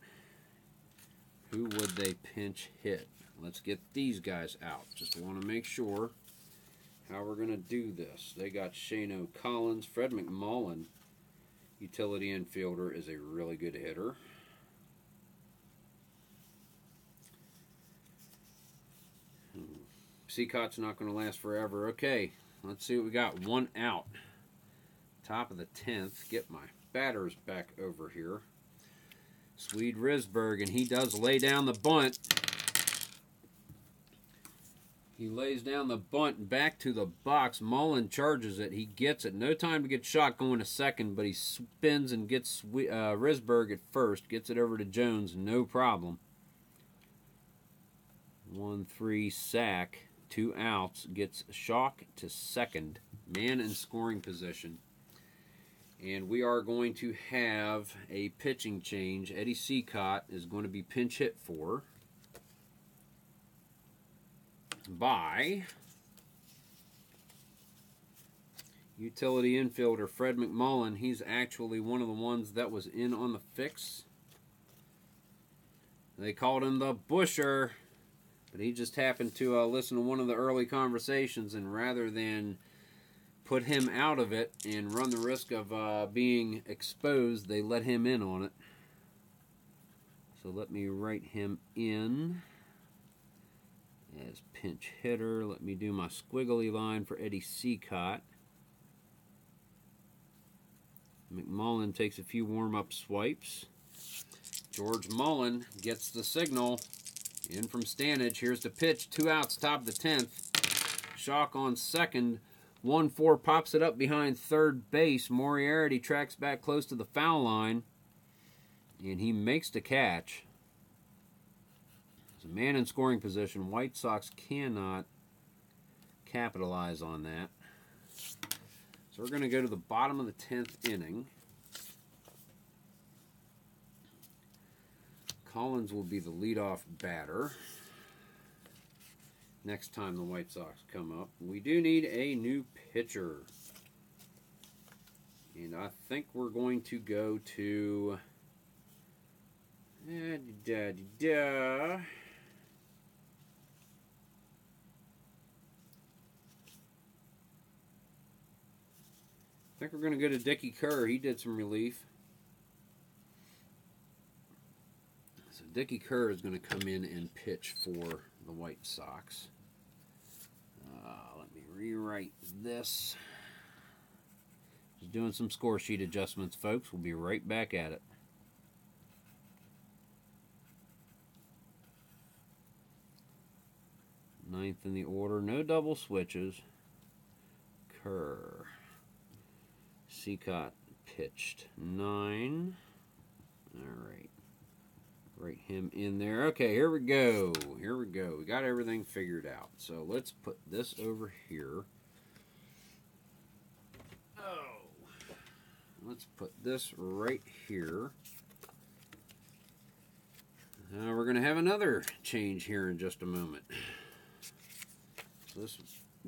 Who would they pinch hit? Let's get these guys out. Just want to make sure how we're going to do this. They got Shano Collins. Fred McMullen, utility infielder, is a really good hitter. Seacott's not going to last forever. Okay, let's see what we got. 1 out. Top of the 10th. Get my batters back over here. Swede Risberg, and he does lay down the bunt. He lays down the bunt back to the box. Mullen charges it. He gets it. No time to get shot going to second, but he spins and gets Risberg at first. Gets it over to Jones. No problem. 1-3 sack. 2 outs. Gets Schock to second. Man in scoring position. And we are going to have a pitching change. Eddie Seacott is going to be pinch hit for by Utility infielder Fred McMullen. He's actually one of the ones that was in on the fix. They called him the Busher, but he just happened to listen to one of the early conversations, and rather than put him out of it and run the risk of being exposed, they let him in on it. So let me write him in as pinch hitter. Let me do my squiggly line for Eddie Seacott. McMullen takes a few warm-up swipes. George Mullen gets the signal in from Stanage. Here's the pitch. 2 outs, top of the 10th. Shock on second. 1-4 pops it up behind third base. Moriarty tracks back close to the foul line, and he makes the catch. There's a man in scoring position. White Sox cannot capitalize on that. So we're going to go to the bottom of the 10th inning. Collins will be the leadoff batter next time the White Sox come up. We do need a new pitcher. And I think we're going to go to... I think we're going to go to Dickie Kerr. He did some relief. So Dickie Kerr is going to come in and pitch for the White Sox. Let me rewrite this. Just doing some score sheet adjustments, folks. We'll be right back at it. Ninth in the order. No double switches. Kerr. Seacott pitched 9. All right. Write him in there. Okay, here we go. Here we go. We got everything figured out. So let's put this over here. Oh. Let's put this right here. We're going to have another change here in just a moment. So this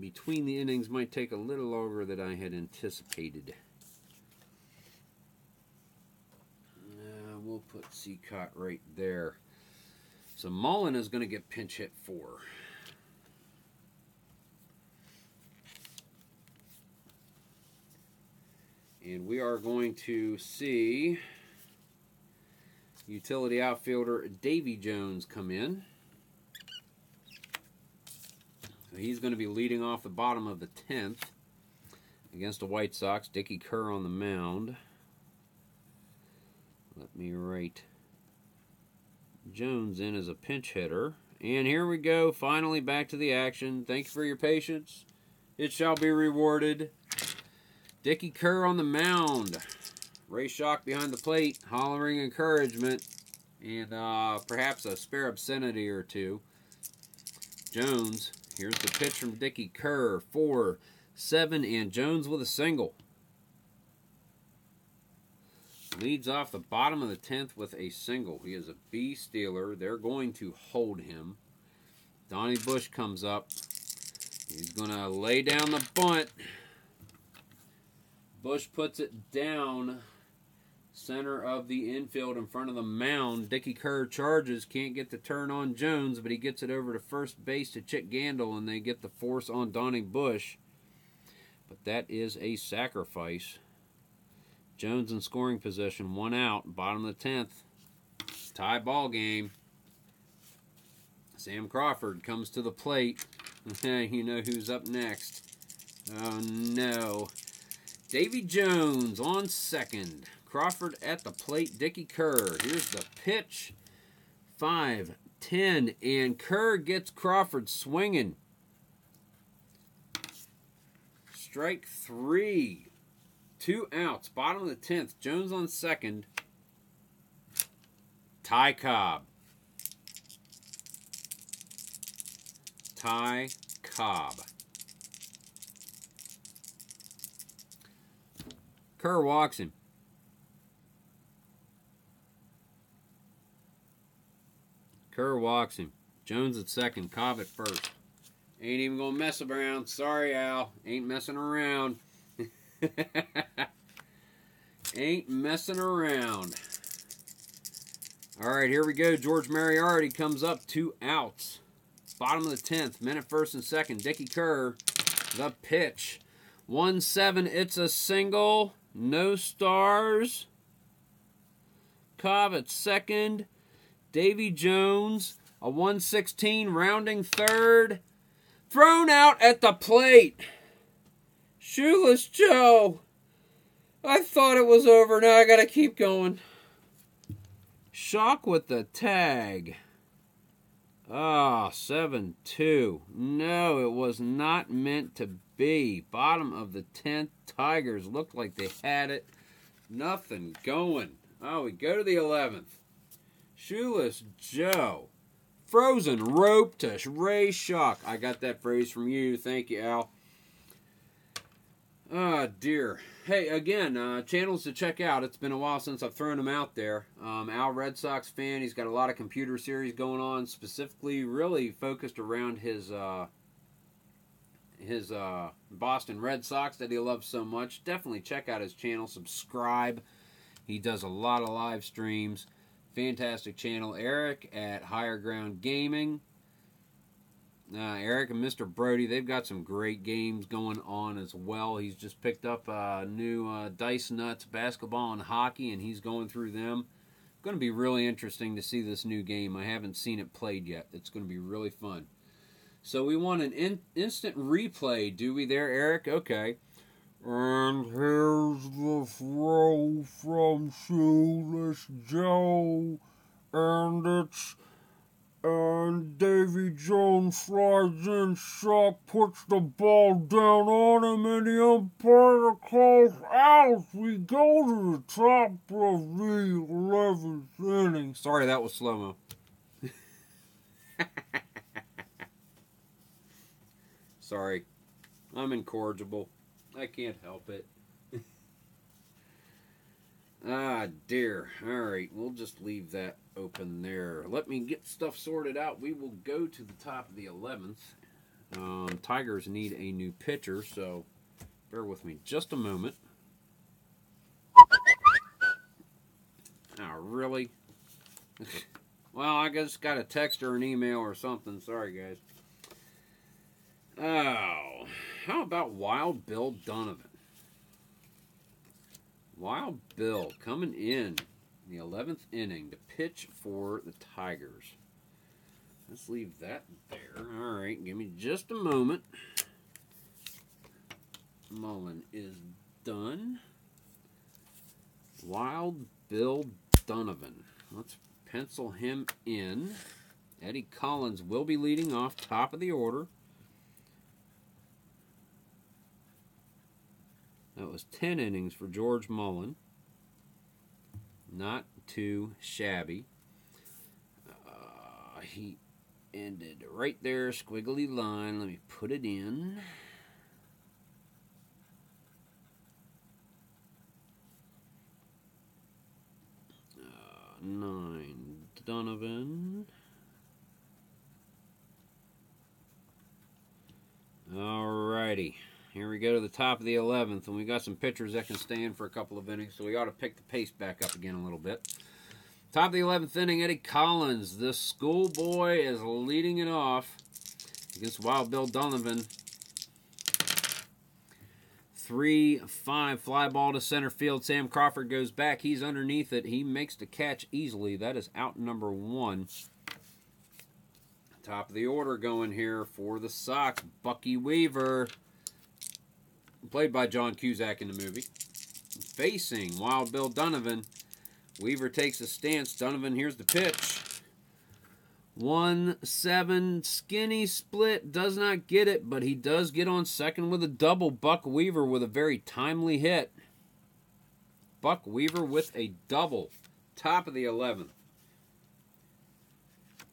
between the innings might take a little longer than I had anticipated. We'll put Seacott right there. So Mullen is going to get pinch hit 4. And we are going to see utility outfielder Davy Jones come in. So he's going to be leading off the bottom of the 10th against the White Sox. Dickie Kerr on the mound. Let me write Jones in as a pinch hitter. And here we go. Finally back to the action. Thank you for your patience. It shall be rewarded. Dickie Kerr on the mound. Ray Schock behind the plate, hollering encouragement. And perhaps a spare obscenity or two. Jones. Here's the pitch from Dickie Kerr. 4-7, and Jones with a single. Leads off the bottom of the 10th with a single. He is a B stealer. They're going to hold him. Donnie Bush comes up. He's going to lay down the bunt. Bush puts it down center of the infield in front of the mound. Dickie Kerr charges. Can't get the turn on Jones, but he gets it over to first base to Chick Gandil, and they get the force on Donnie Bush. But that is a sacrifice. Jones in scoring position, 1 out, bottom of the 10th. Tie ball game. Sam Crawford comes to the plate. You know who's up next. Oh no. Davy Jones on second. Crawford at the plate. Dickie Kerr. Here's the pitch. 5-10, and Kerr gets Crawford swinging. Strike 3. 2 outs, bottom of the 10th. Jones on second. Ty Cobb. Ty Cobb. Kerr walks him. Kerr walks him. Jones at second, Cobb at first. Ain't even gonna mess around. Sorry, Al. Ain't messing around. Ain't messing around. All right, here we go. George Mariardi comes up, 2 outs. Bottom of the 10th, men at first and second. Dickie Kerr, the pitch. 1-7, it's a single. No stars. Cobb at second. Davy Jones, a 116, rounding third. Thrown out at the plate. Shoeless Joe. I thought it was over. Now I got to keep going. Shock with the tag. Ah, 7-2. No, it was not meant to be. Bottom of the 10th. Tigers looked like they had it. Nothing going. Oh, we go to the 11th. Shoeless Joe. Frozen rope to Ray Shock. I got that phrase from you. Thank you, Al. Oh, dear. Hey, again, channels to check out. It's been a while since I've thrown them out there. Al, Red Sox fan. He's got a lot of computer series going on, specifically really focused around his Boston Red Sox that he loves so much. Definitely check out his channel. Subscribe. He does a lot of live streams. Fantastic channel. Eric at Higher Ground Gaming. Eric and Mr. Brody, they've got some great games going on as well. He's just picked up new Dice Nuts basketball and hockey, and he's going through them. Going to be really interesting to see this new game. I haven't seen it played yet. It's going to be really fun. So we want an instant replay, do we there, Eric? Okay. And here's the throw from Shoeless Joe. And Davy Jones slides in, Shock puts the ball down on him, and the umpire calls out. We go to the top of the 11th inning. Sorry, that was slow-mo. Sorry. I'm incorrigible. I can't help it. Ah, dear. All right, we'll just leave that open there. Let me get stuff sorted out. We will go to the top of the 11th. Tigers need a new pitcher, so bear with me just a moment. Oh, really? Well, I just got a text or an email or something. Sorry, guys. Oh, how about Wild Bill Donovan? Wild Bill coming in the 11th inning to pitch for the Tigers. Let's leave that there. All right, give me just a moment. Mullen is done. Wild Bill Donovan. Let's pencil him in. Eddie Collins will be leading off, top of the order. That was 10 innings for George Mullen. Not too shabby. He ended right there, squiggly line. Let me put it in. 9, Donovan. Alrighty. Here we go to the top of the 11th, and we got some pitchers that can stand for a couple of innings, so we ought to pick the pace back up again a little bit. Top of the 11th inning, Eddie Collins. The schoolboy is leading it off against Wild Bill Donovan. 3-5 fly ball to center field. Sam Crawford goes back. He's underneath it. He makes the catch easily. That is out number 1. Top of the order going here for the Sox. Bucky Weaver, played by John Cusack in the movie. Facing Wild Bill Donovan. Weaver takes a stance. Donovan, here's the pitch. 1-7, skinny split, does not get it, but he does get on second with a double. Buck Weaver with a very timely hit. Buck Weaver with a double. Top of the 11th.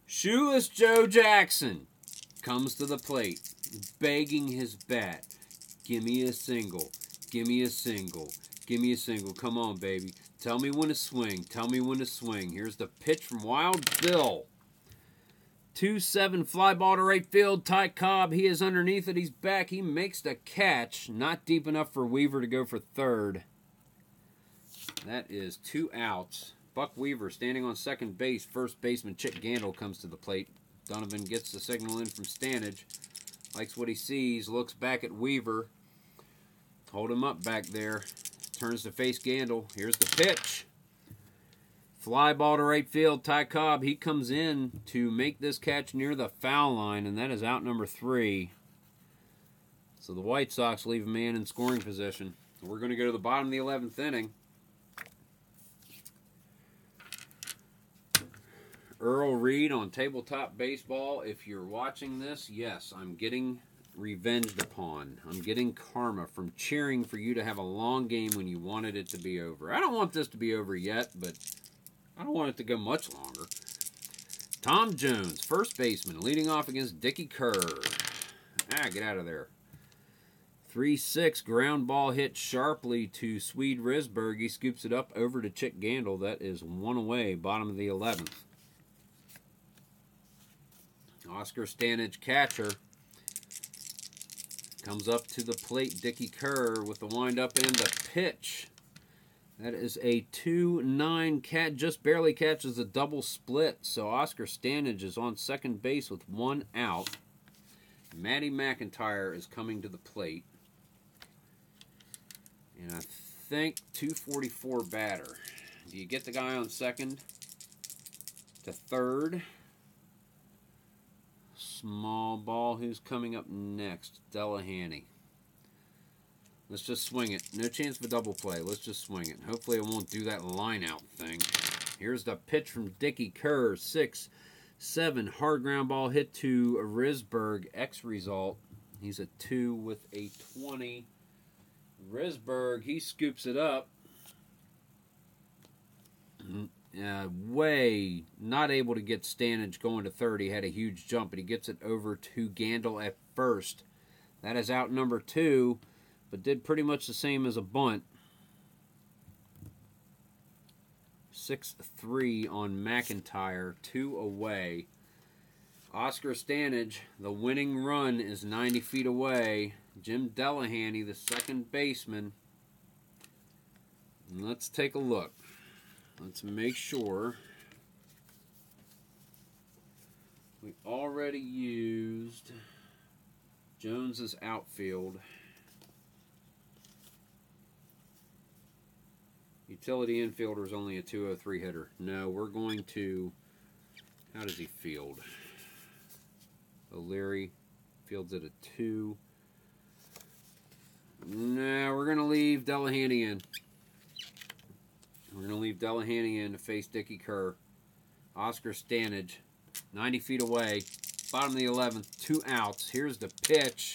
Shoeless Joe Jackson comes to the plate, begging his bat. Give me a single. Give me a single. Give me a single. Come on, baby. Tell me when to swing. Tell me when to swing. Here's the pitch from Wild Bill. 2-7 fly ball to right field. Ty Cobb, he is underneath it. He's back. He makes the catch. Not deep enough for Weaver to go for third. That is 2 outs. Buck Weaver standing on second base. First baseman Chick Gandil comes to the plate. Donovan gets the signal in from Stanage. Likes what he sees. Looks back at Weaver. Hold him up back there. Turns to face Gandil. Here's the pitch. Fly ball to right field. Ty Cobb, he comes in to make this catch near the foul line, and that is out number 3. So the White Sox leave a man in scoring position. We're going to go to the bottom of the 11th inning. Earl Reed on Tabletop Baseball. If you're watching this, yes, I'm getting revenged upon. I'm getting karma from cheering for you to have a long game when you wanted it to be over. I don't want this to be over yet, but I don't want it to go much longer. Tom Jones, first baseman, leading off against Dickie Kerr. Get out of there. 3-6 ground ball hit sharply to Swede Risberg. He scoops it up over to Chick Gandil. That is 1 away, bottom of the 11th. Oscar Stanage, catcher, comes up to the plate. Dickie Kerr with the windup and the pitch. That is a 2-9 cat, just barely catches a double split. So Oscar Stanage is on second base with 1 out. Matty McIntyre is coming to the plate. And I think 244 batter. Do you get the guy on second to third? Small ball. Who's coming up next? Delahanty. Let's just swing it. No chance of a double play. Let's just swing it. Hopefully it won't do that line out thing. Here's the pitch from Dickie Kerr. 6-7 hard ground ball hit to Risberg. X result. He's a 2 with a 20. Risberg, he scoops it up. Way not able to get Stanage going to third. He had a huge jump, but he gets it over to Gandil at first. That is out number 2. But did pretty much the same as a bunt. 6-3 on McIntyre, 2 away. Oscar Stanage, the winning run is 90 feet away. Jim Delahanty, the second baseman. And let's take a look. Let's make sure we already used Jones's outfield. Utility infielder is only a 203 hitter. No, we're going to... How does he field? O'Leary fields at a 2. No, we're going to leave Delahanty in. We're going to leave Delahanty in to face Dickie Kerr. Oscar Stanage, 90 feet away. Bottom of the 11th, 2 outs. Here's the pitch.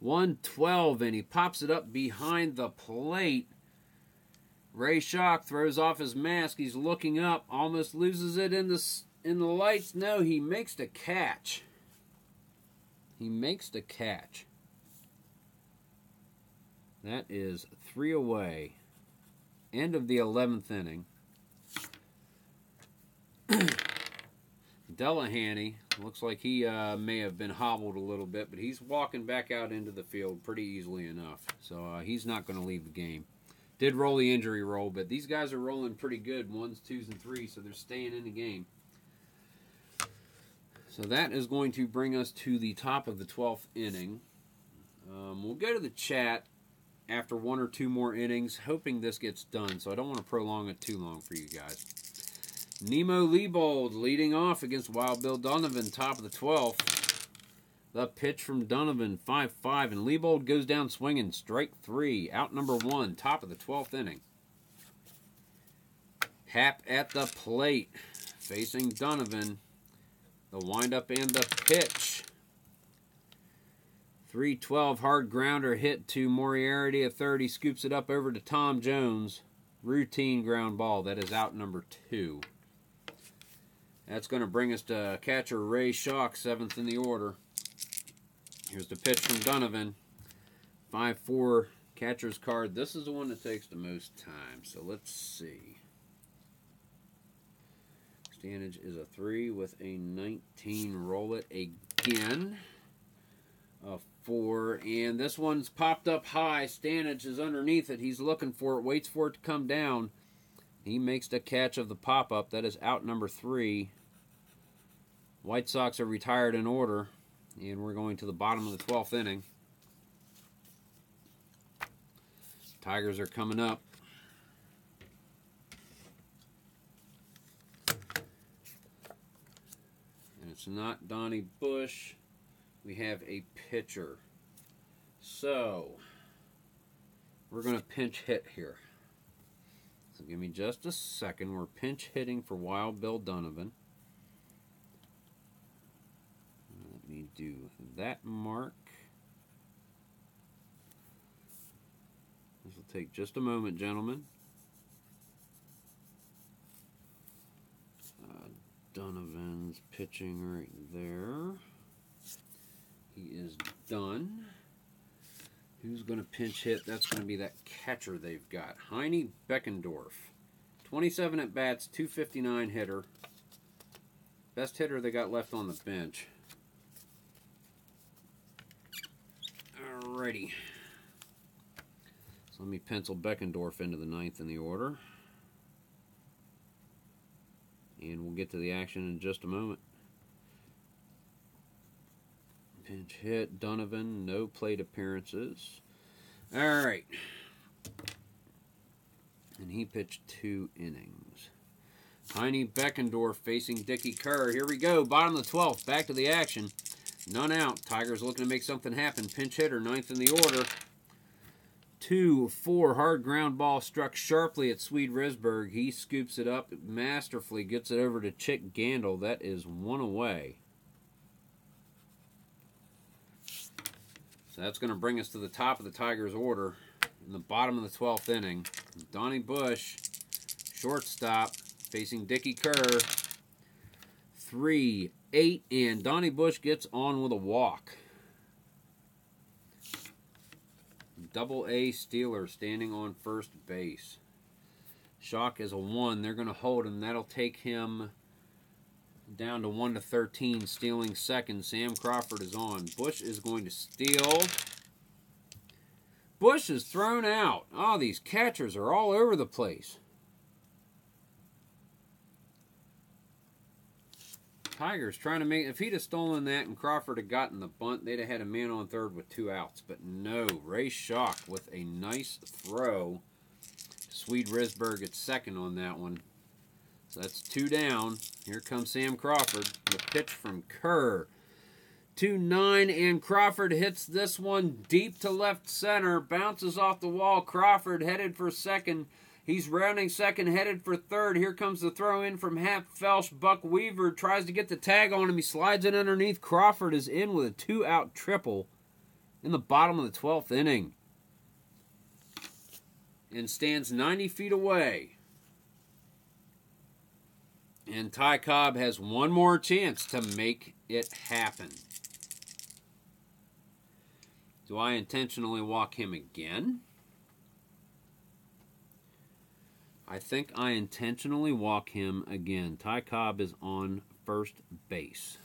112, and he pops it up behind the plate. Ray Schock throws off his mask. He's looking up. Almost loses it in the lights. No, he makes the catch. He makes the catch. That is 3 away. End of the 11th inning. Delahanty looks like he may have been hobbled a little bit, but he's walking back out into the field pretty easily enough. So he's not going to leave the game. Did roll the injury roll, but these guys are rolling pretty good. 1s, 2s, and 3s, so they're staying in the game. So that is going to bring us to the top of the 12th inning. We'll go to the chat after 1 or 2 more innings, hoping this gets done, so I don't want to prolong it too long for you guys. Nemo Leibold leading off against Wild Bill Donovan, top of the 12th. The pitch from Donovan, 5-5, and Leibold goes down swinging, strike 3, out number 1, top of the 12th inning. Happ at the plate, facing Donovan. The windup and the pitch. 3-12 hard grounder hit to Moriarty at third. He scoops it up over to Tom Jones. Routine ground ball. That is out number 2. That's going to bring us to catcher Ray Schock, 7th in the order. Here's the pitch from Donovan. 5-4 catcher's card. This is the one that takes the most time. So let's see. Standage is a 3 with a 19. Roll it again. A 4. And this one's popped up high. Standage is underneath it. He's looking for it. Waits for it to come down. He makes the catch of the pop-up. That is out number 3. White Sox are retired in order. And we're going to the bottom of the 12th inning. Tigers are coming up. And it's not Donnie Bush. We have a pitcher. So, we're going to pinch hit here. So give me just a second. We're pinch hitting for Wild Bill Donovan. Let me do that mark. This will take just a moment, gentlemen. Donovan's pitching right there. He is done. Who's going to pinch hit? That's going to be that catcher they've got. Heine Beckendorf. 27 at bats, 259 hitter. Best hitter they got left on the bench. Alrighty. So let me pencil Beckendorf into the 9th in the order. And we'll get to the action in just a moment. Pinch hit, Donovan, no plate appearances. All right. And he pitched 2 innings. Heine Beckendorf facing Dickie Kerr. Here we go, bottom of the 12th, back to the action. None out. Tigers looking to make something happen. Pinch hitter, 9th in the order. 2-4 hard ground ball struck sharply at Swede Risberg. He scoops it up masterfully, gets it over to Chick Gandil. That is 1 away. So that's going to bring us to the top of the Tigers' order in the bottom of the 12th inning. Donnie Bush, shortstop, facing Dickie Kerr. 3-8, and Donnie Bush gets on with a walk. Double-A Steeler standing on first base. Shock is a 1. They're going to hold him. That'll take him down to 1-13, stealing second. Sam Crawford is on. Bush is going to steal. Bush is thrown out. Oh, these catchers are all over the place. Tigers trying to make... If he'd have stolen that and Crawford had gotten the bunt, they'd have had a man on third with 2 outs. But no, Ray Shock with a nice throw. Swede Risberg at second on that one. So that's 2 down. Here comes Sam Crawford. The pitch from Kerr. 2-9, and Crawford hits this one deep to left center. Bounces off the wall. Crawford headed for second. He's rounding second, headed for third. Here comes the throw in from Hap Felsch. Buck Weaver tries to get the tag on him. He slides it underneath. Crawford is in with a 2-out triple in the bottom of the 12th inning. And stands 90 feet away. And Ty Cobb has one more chance to make it happen. Do I intentionally walk him again? I think I intentionally walk him again. Ty Cobb is on first base.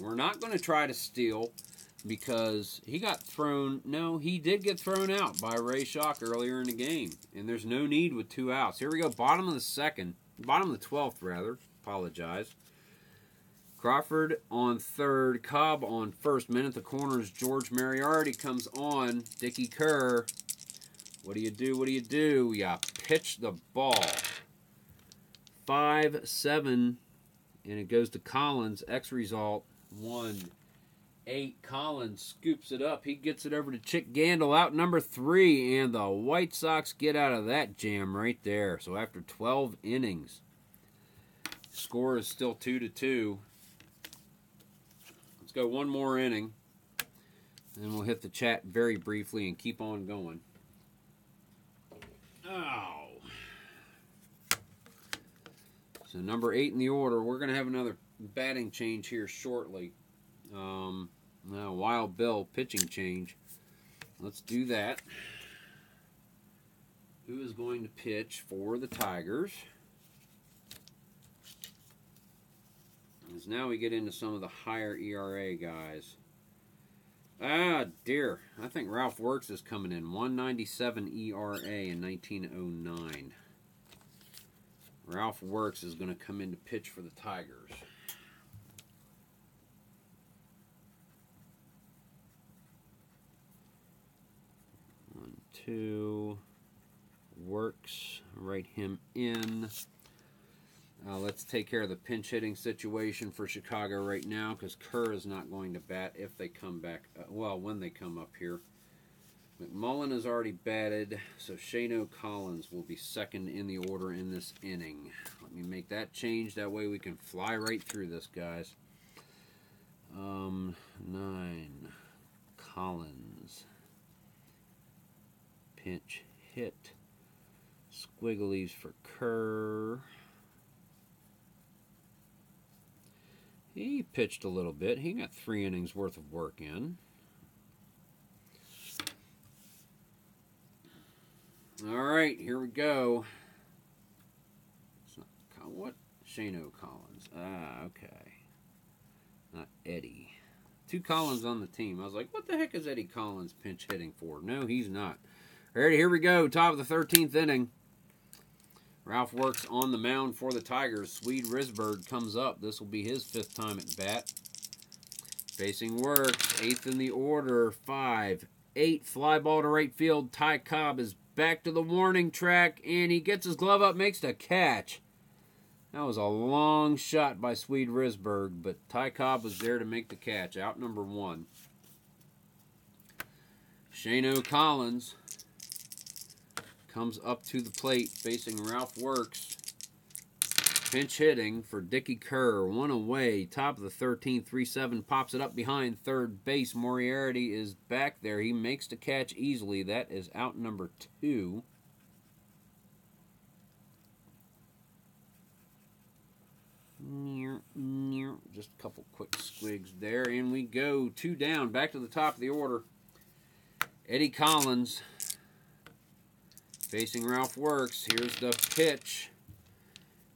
We're not going to try to steal because he got thrown. No, he did get thrown out by Ray Shock earlier in the game. And there's no need with 2 outs. Here we go. Bottom of the 2nd. Bottom of the 12th, rather. Apologize. Crawford on third. Cobb on first. Men at the corners. George Moriarty comes on. Dickie Kerr. What do you do? What do you do? You pitch the ball. 5-7. And it goes to Collins. X result 1-8. Collins scoops it up. He gets it over to Chick Gandil. Out number 3. And the White Sox get out of that jam right there. So after 12 innings, score is still 2-2. Let's go one more inning. And we'll hit the chat very briefly and keep on going. Oh. So number 8 in the order. We're going to have another batting change here shortly. Wild Bill pitching change. Let's do that. Who is going to pitch for the Tigers? As now we get into some of the higher ERA guys. Ah, dear. I think Ralph Works is coming in. 197 ERA in 1909. Ralph Works is going to come in to pitch for the Tigers. One, two. Works. Write him in. Let's take care of the pinch hitting situation for Chicago right now, because Kerr is not going to bat if they come back. Well, when they come up here. McMullen has already batted, so Shano Collins will be second in the order in this inning. Let me make that change. That way we can fly right through this, guys. 9. Collins. Pinch hit. Squigglies for Kerr. He pitched a little bit. He got 3 innings worth of work in. All right, here we go. What? Shano Collins. Ah, okay. Not Eddie. 2 Collins on the team. I was like, what the heck is Eddie Collins pinch hitting for? No, he's not. All right, here we go. Top of the 13th inning. Ralph Works on the mound for the Tigers. Swede Risberg comes up. This will be his 5th time at bat. Facing Works, 8th in the order. 5, 8, fly ball to right field. Ty Cobb is back to the warning track, and he gets his glove up, makes the catch. That was a long shot by Swede Risberg, but Ty Cobb was there to make the catch. Out number 1. Shano Collins comes up to the plate facing Ralph Works. Pinch hitting for Dickie Kerr. 1 away. Top of the 13th. 3-7. Pops it up behind third base. Moriarty is back there. He makes the catch easily. That is out number 2. Just a couple quick squigs there. And we go. 2 down. Back to the top of the order. Eddie Collins facing Ralph Works. Here's the pitch.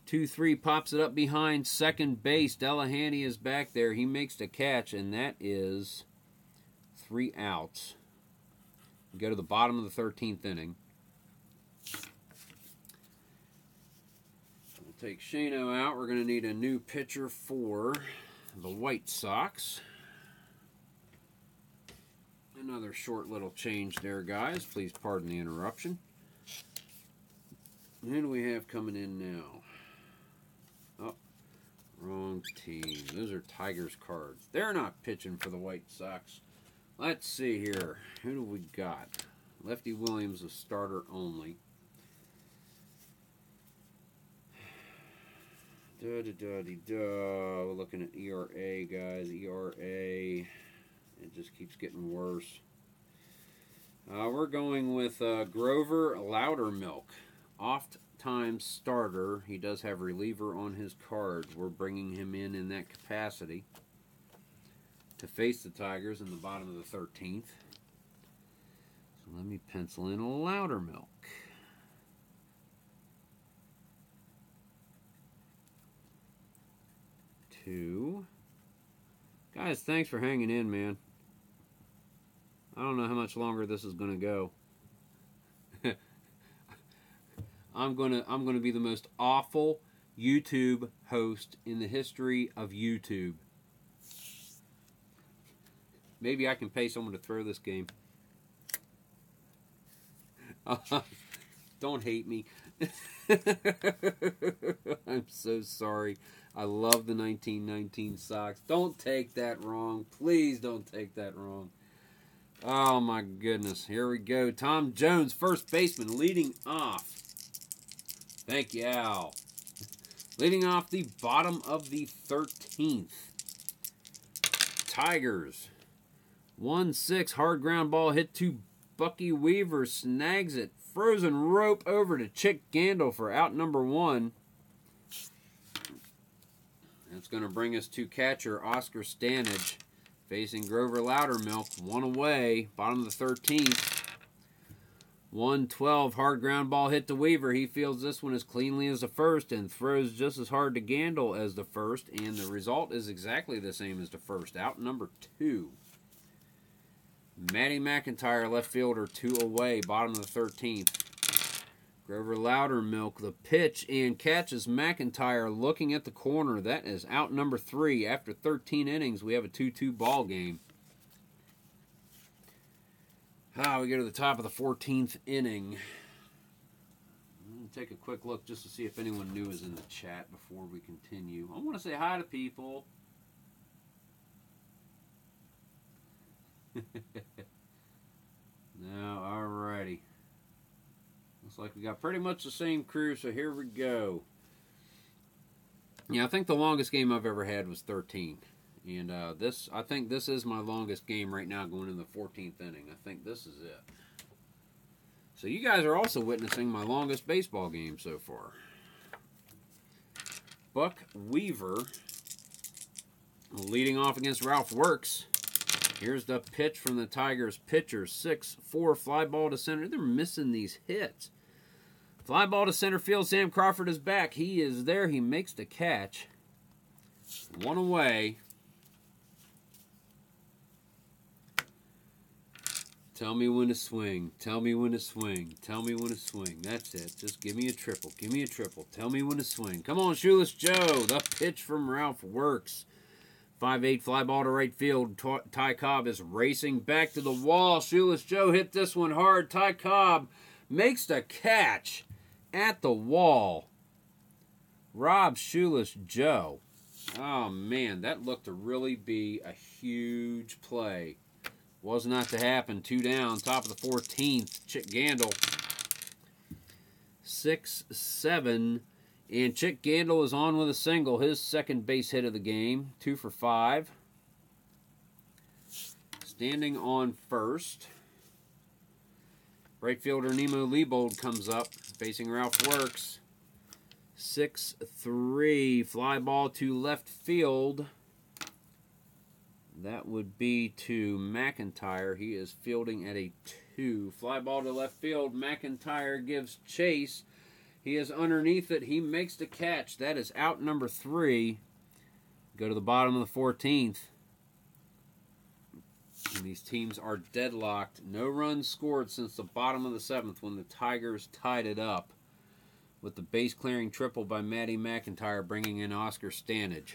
2-3, pops it up behind second base. Delahanty is back there. He makes the catch, and that is 3 outs. We go to the bottom of the 13th inning. We'll take Shano out. We're going to need a new pitcher for the White Sox. Another short little change there, guys. Please pardon the interruption. Who do we have coming in now? Oh, wrong team. Those are Tigers cards. They're not pitching for the White Sox. Let's see here. Who do we got? Lefty Williams, a starter only. We're looking at ERA, guys. ERA. It just keeps getting worse. We're going with Grover Loudermilk. Oft-time starter. He does have reliever on his cards. We're bringing him in that capacity to face the Tigers in the bottom of the 13th. So let me pencil in Loudermilk. Two. Guys, thanks for hanging in, man. I don't know how much longer this is going to go. I'm gonna be the most awful YouTube host in the history of YouTube. Maybe I can pay someone to throw this game. Don't hate me. I'm so sorry. I love the 1919 Sox. Don't take that wrong. Please don't take that wrong. Oh my goodness. Here we go. Tom Jones, first baseman, leading off. Thank you, Al. Leading off the bottom of the 13th. Tigers. 1-6, hard ground ball hit to Bucky Weaver. Snags it. Frozen rope over to Chick Gandil for out number 1. That's going to bring us to catcher Oscar Stanage facing Grover Loudermilk. 1 away, bottom of the 13th. 112, hard ground ball hit to Weaver. He fields this one as cleanly as the first and throws just as hard to Gandil as the first. And the result is exactly the same as the first. Out number 2. Matty McIntyre, left fielder, 2 away, bottom of the 13th. Grover Loudermilk, the pitch, and catches McIntyre looking at the corner. That is out number 3. After 13 innings, we have a 2-2 ball game. We go to the top of the 14th inning. I'm going to take a quick look just to see if anyone new is in the chat before we continue. I want to say hi to people. No, alrighty. Looks like we got pretty much the same crew, so here we go. Yeah, I think the longest game I've ever had was 13. And I think this is my longest game right now going in the 14th inning. I think this is it. So you guys are also witnessing my longest baseball game so far. Buck Weaver leading off against Ralph Works. Here's the pitch from the Tigers pitcher. 6-4 fly ball to center. They're missing these hits. Fly ball to center field. Sam Crawford is back. He is there. He makes the catch. 1 away. Tell me when to swing. Tell me when to swing. Tell me when to swing. That's it. Just give me a triple. Give me a triple. Tell me when to swing. Come on, Shoeless Joe. The pitch from Ralph Works. 5-8 fly ball to right field. Ty Cobb is racing back to the wall. Shoeless Joe hit this one hard. Ty Cobb makes the catch at the wall. Rob Shoeless Joe. Oh, man, that looked to really be a huge play. Was not to happen. 2 down, top of the 14th. Chick Gandil. 6-7. And Chick Gandil is on with a single. His second base hit of the game. 2 for 5. Standing on first. Right fielder Nemo Leibold comes up. Facing Ralph Works. 6-3. Fly ball to left field. That would be to McIntyre. He is fielding at a 2. Fly ball to left field. McIntyre gives chase. He is underneath it. He makes the catch. That is out number 3. Go to the bottom of the 14th. And these teams are deadlocked. No runs scored since the bottom of the 7th when the Tigers tied it up with the base-clearing triple by Matty McIntyre bringing in Oscar Stanage.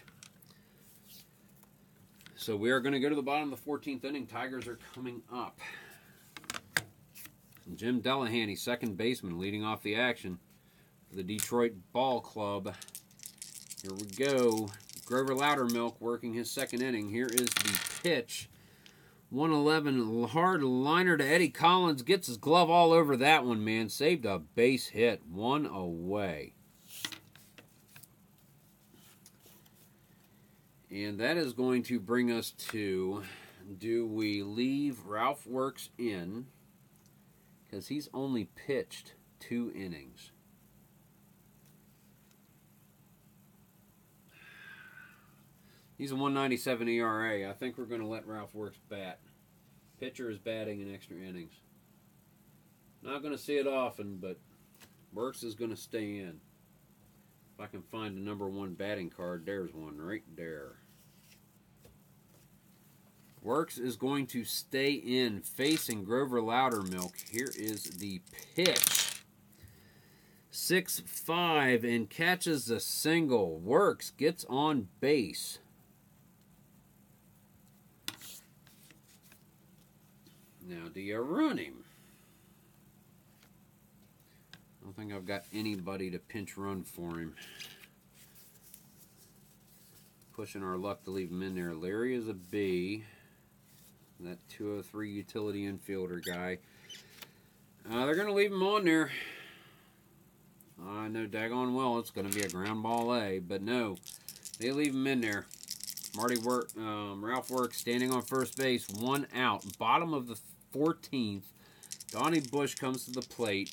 So we are going to go to the bottom of the 14th inning. Tigers are coming up. Jim Delahanty, second baseman, leading off the action for the Detroit Ball Club. Here we go. Grover Loudermilk working his second inning. Here is the pitch. 111, hard liner to Eddie Collins. Gets his glove all over that one, man. Saved a base hit. 1 away. And that is going to bring us to, do we leave Ralph Works in? Because he's only pitched 2 innings. He's a 1.97 ERA. I think we're going to let Ralph Works bat. Pitcher is batting in extra innings. Not going to see it often, but Works is going to stay in. If I can find the number 1 batting card, there's one right there. Works is going to stay in, facing Grover Loudermilk. Here is the pitch. 6-5 and catches the single. Works gets on base. Now, do you run him? I don't think I've got anybody to pinch run for him. Pushing our luck to leave him in there. Larry is a B. That 203 utility infielder guy. They're going to leave him on there. I know daggone well it's going to be a ground ball A, but no. They leave him in there. Ralph Works standing on first base. 1 out. Bottom of the 14th. Donnie Bush comes to the plate.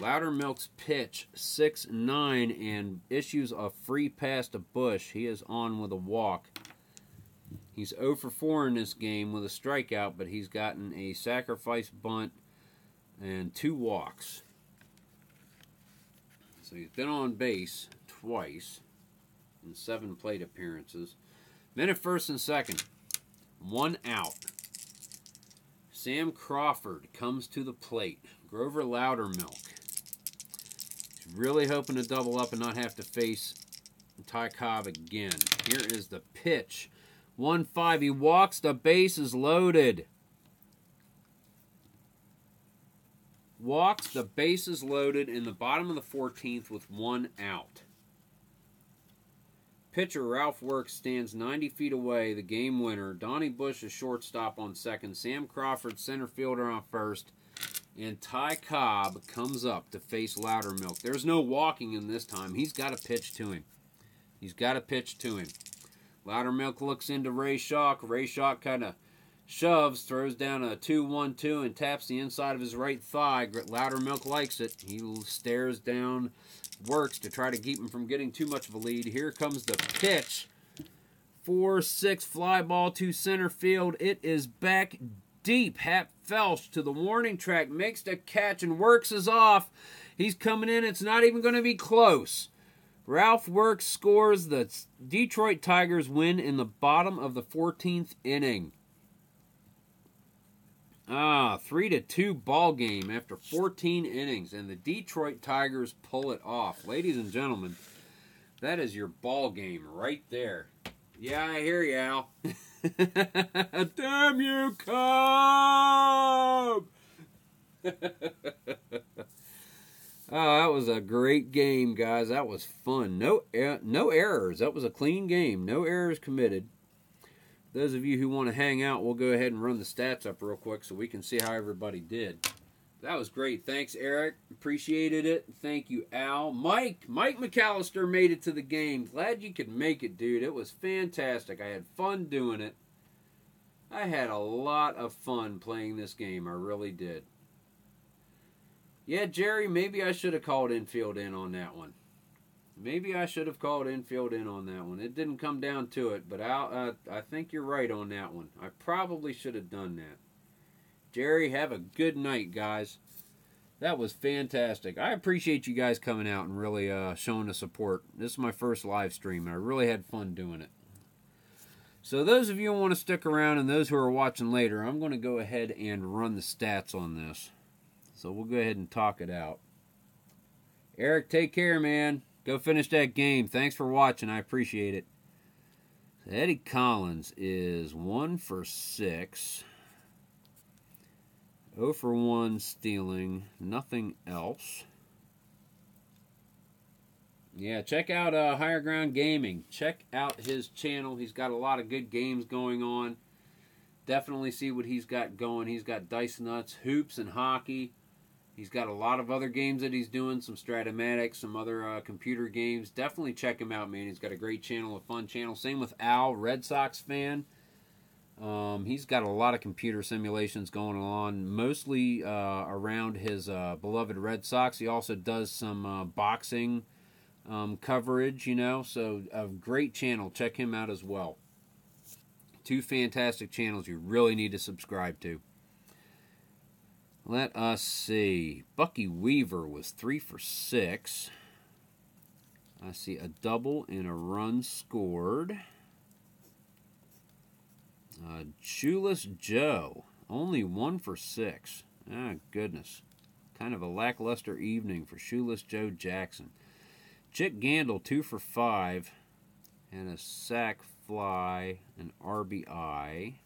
Loudermilk's pitch, 6-9, and issues a free pass to Bush. He is on with a walk. He's 0 for 4 in this game with a strikeout, but he's gotten a sacrifice bunt, and 2 walks. So he's been on base twice in 7 plate appearances. Men at first and second, 1 out. Sam Crawford comes to the plate. Grover Loudermilk. He's really hoping to double up and not have to face Ty Cobb again. Here is the pitch. 1-5. He walks. The base is loaded. Walks. The base is loaded in the bottom of the 14th with 1 out. Pitcher Ralph Works stands 90 feet away, the game winner. Donnie Bush is shortstop on second. Sam Crawford, center fielder on first. And Ty Cobb comes up to face Loudermilk. There's no walking in this time. He's got to pitch to him. He's got to pitch to him. Loudermilk looks into Ray Schock. Ray Schock kind of shoves, throws down a 2-1-2, and taps the inside of his right thigh. Loudermilk likes it. He stares down Works to try to keep him from getting too much of a lead. Here comes the pitch. 4-6 fly ball to center field. It is back deep. Hap Felsch to the warning track. Makes the catch and Works is off. He's coming in. It's not even going to be close. Ralph Works scores. The Detroit Tigers win in the bottom of the 14th inning. 3-2 ball game after 14 innings, and the Detroit Tigers pull it off. Ladies and gentlemen, that is your ball game right there. Yeah, I hear you, Al. Damn you, Cobb! That was a great game, guys. That was fun. No errors. That was a clean game. No errors committed. Those of you who want to hang out, we'll go ahead and run the stats up real quick so we can see how everybody did. That was great. Thanks, Eric. Appreciated it. Thank you, Al. Mike McAllister made it to the game. Glad you could make it, dude. It was fantastic. I had fun doing it. I had a lot of fun playing this game. I really did. Yeah, Jerry, maybe I should have called infield in on that one. Maybe I should have called infield in on that one. It didn't come down to it, but I think you're right on that one. I probably should have done that. Jerry, have a good night, guys. That was fantastic. I appreciate you guys coming out and really showing the support. This is my first live stream, and I really had fun doing it. So those of you who want to stick around and those who are watching later, I'm going to go ahead and run the stats on this. So we'll go ahead and talk it out. Eric, take care, man. Go finish that game. Thanks for watching. I appreciate it. Eddie Collins is 1 for 6. 0 for 1 stealing. Nothing else. Yeah, check out Higher Ground Gaming. Check out his channel. He's got a lot of good games going on. Definitely see what he's got going. He's got Dice Nuts, Hoops, and Hockey. He's got a lot of other games that he's doing, some Strat-O-Matic, some other computer games. Definitely check him out, man. He's got a great channel, a fun channel. Same with Al, Red Sox fan. He's got a lot of computer simulations going on, mostly around his beloved Red Sox. He also does some boxing coverage, you know. So a great channel. Check him out as well. 2 fantastic channels you really need to subscribe to. Let us see. Bucky Weaver was 3 for 6. I see a double and a run scored. Shoeless Joe, only 1 for 6. Ah, goodness. Kind of a lackluster evening for Shoeless Joe Jackson. Chick Gandil, 2 for 5. And a sac fly, an RBI.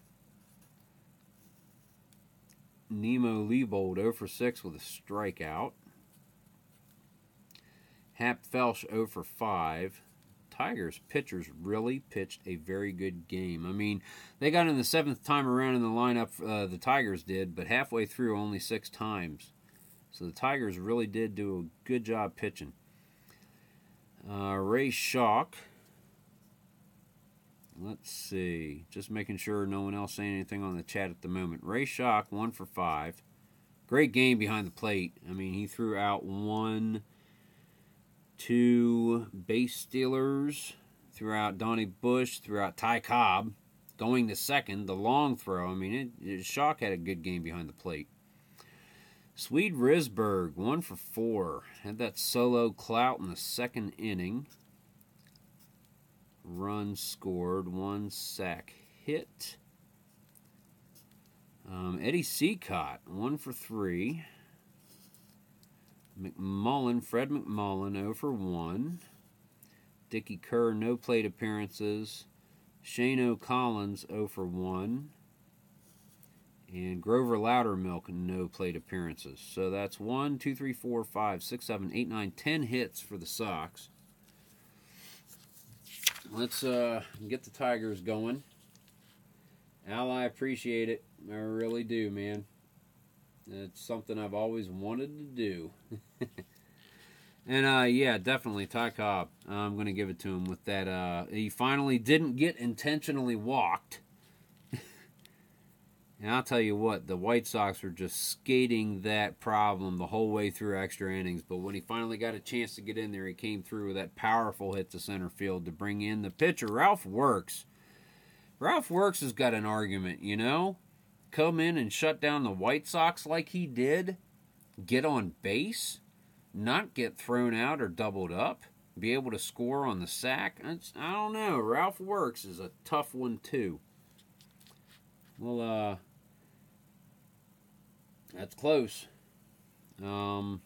Nemo Leibold 0 for 6 with a strikeout. Hap Felsch 0 for 5. Tigers pitchers really pitched a very good game. I mean, they got in the 7th time around in the lineup, the Tigers did, but halfway through only 6 times. So the Tigers really did do a good job pitching. Ray Schock. Let's see. Just making sure no one else saying anything on the chat at the moment. Ray Schock, 1 for 5. Great game behind the plate. I mean, he threw out 1, 2 base stealers. Threw out Donnie Bush. Threw out Ty Cobb. Going to second, the long throw. I mean, Schock had a good game behind the plate. Swede Risberg, 1 for 4. Had that solo clout in the second inning. Runs scored, 1 sack hit. Eddie Seacott, 1 for 3. Fred McMullen, 0 for 1. Dickie Kerr, no plate appearances. Shane O'Collins, 0 for 1. And Grover Loudermilk, no plate appearances. So that's 1, 2, 3, 4, 5, 6, 7, 8, 9, 10 hits for the Sox. Let's get the Tigers going. Al, I appreciate it. I really do, man. It's something I've always wanted to do. And, yeah, definitely, Ty Cobb. I'm going to give it to him with that. He finally didn't get intentionally walked. And I'll tell you what, the White Sox were just skating that problem the whole way through extra innings. But when he finally got a chance to get in there, he came through with that powerful hit to center field to bring in the pitcher, Ralph Works. Ralph Works has got an argument, you know? Come in and shut down the White Sox like he did. Get on base. Not get thrown out or doubled up. Be able to score on the sack. I don't know. Ralph Works is a tough one, too. Well, that's close. That's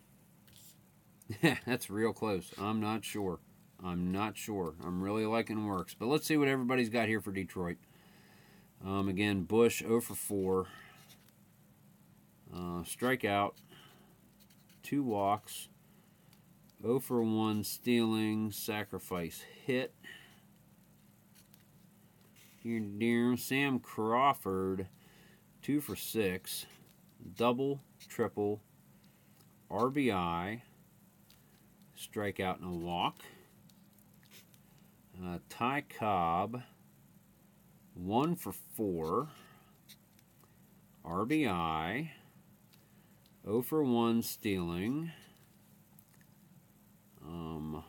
real close. I'm not sure. I'm really liking Works. But let's see what everybody's got here for Detroit. Again, Bush 0 for 4. Strikeout. 2 walks. 0 for 1 stealing. Sacrifice hit. Here, Sam Crawford 2 for 6. Double, triple, RBI, strikeout and a walk. Ty Cobb, 1 for 4. RBI, 0 for 1 stealing.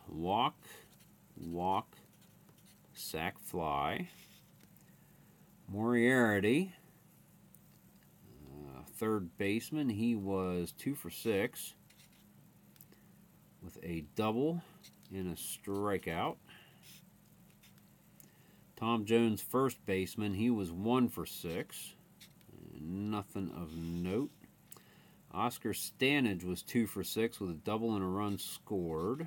Walk, sack fly. Moriarty, third baseman, he was 2 for 6 with a double and a strikeout. Tom Jones, first baseman, he was 1 for 6. Nothing of note. Oscar Stanage was 2 for 6 with a double and a run scored.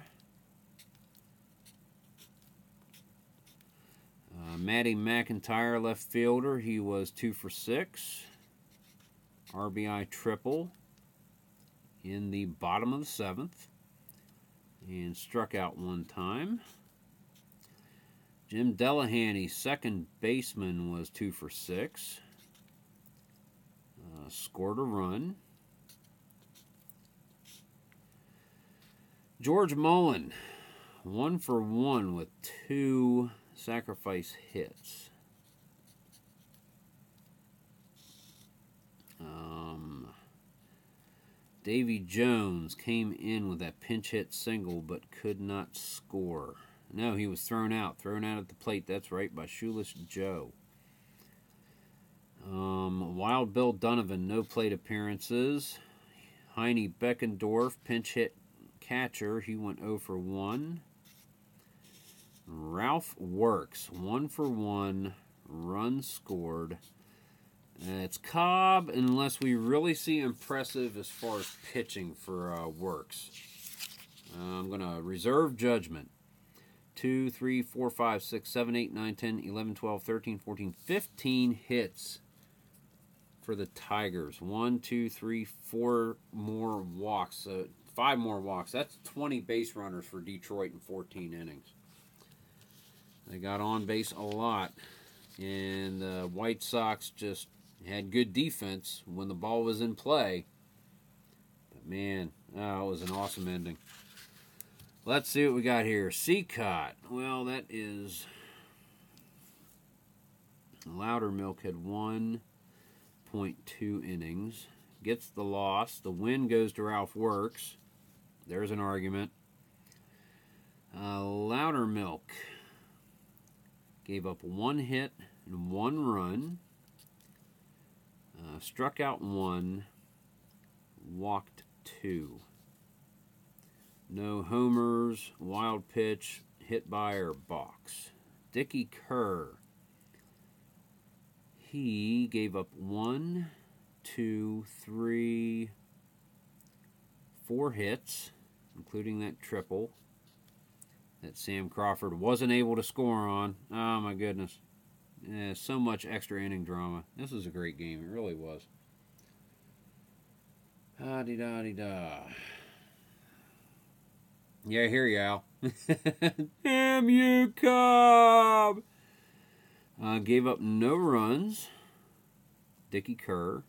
Matty McIntyre, left fielder, he was 2 for 6. RBI triple in the bottom of the 7th. And struck out 1 time. Jim Delahanty, second baseman, was 2 for 6. Scored a run. George Mullen, 1 for 1 with 2 sacrifice hits. Davy Jones came in with that pinch hit single but could not score. No, he was thrown out at the plate, that's right, by Shoeless Joe. Wild Bill Donovan, no plate appearances. Heine Beckendorf, pinch hit catcher, he went 0 for 1. Ralph Works, 1 for 1, run scored. It's Cobb, unless we really see impressive as far as pitching for Works. I'm going to reserve judgment. 2, 3, 4, 5, 6, 7, 8, 9, 10, 11, 12, 13, 14, 15 hits for the Tigers. 1, 2, 3, 4 more walks. 5 more walks. That's 20 base runners for Detroit in 14 innings. They got on base a lot. And the White Sox just had good defense when the ball was in play. But man, it was an awesome ending. Let's see what we got here. Seacott. Well, that is... Loudermilk had 1.2 innings. Gets the loss. The win goes to Ralph Works. There's an argument. Loudermilk gave up 1 hit and 1 run. Struck out 1. walked 2. No homers, wild pitch, hit by or box. Dickie Kerr, he gave up 1, 2, 3, 4 hits, including that triple that Sam Crawford wasn't able to score on. Oh my goodness. Yeah, so much extra inning drama. This was a great game. It really was. Ah-dee-da-dee-da. Yeah, I hear you, Al. Damn you, Cobb! Gave up no runs. Dickie Kerr.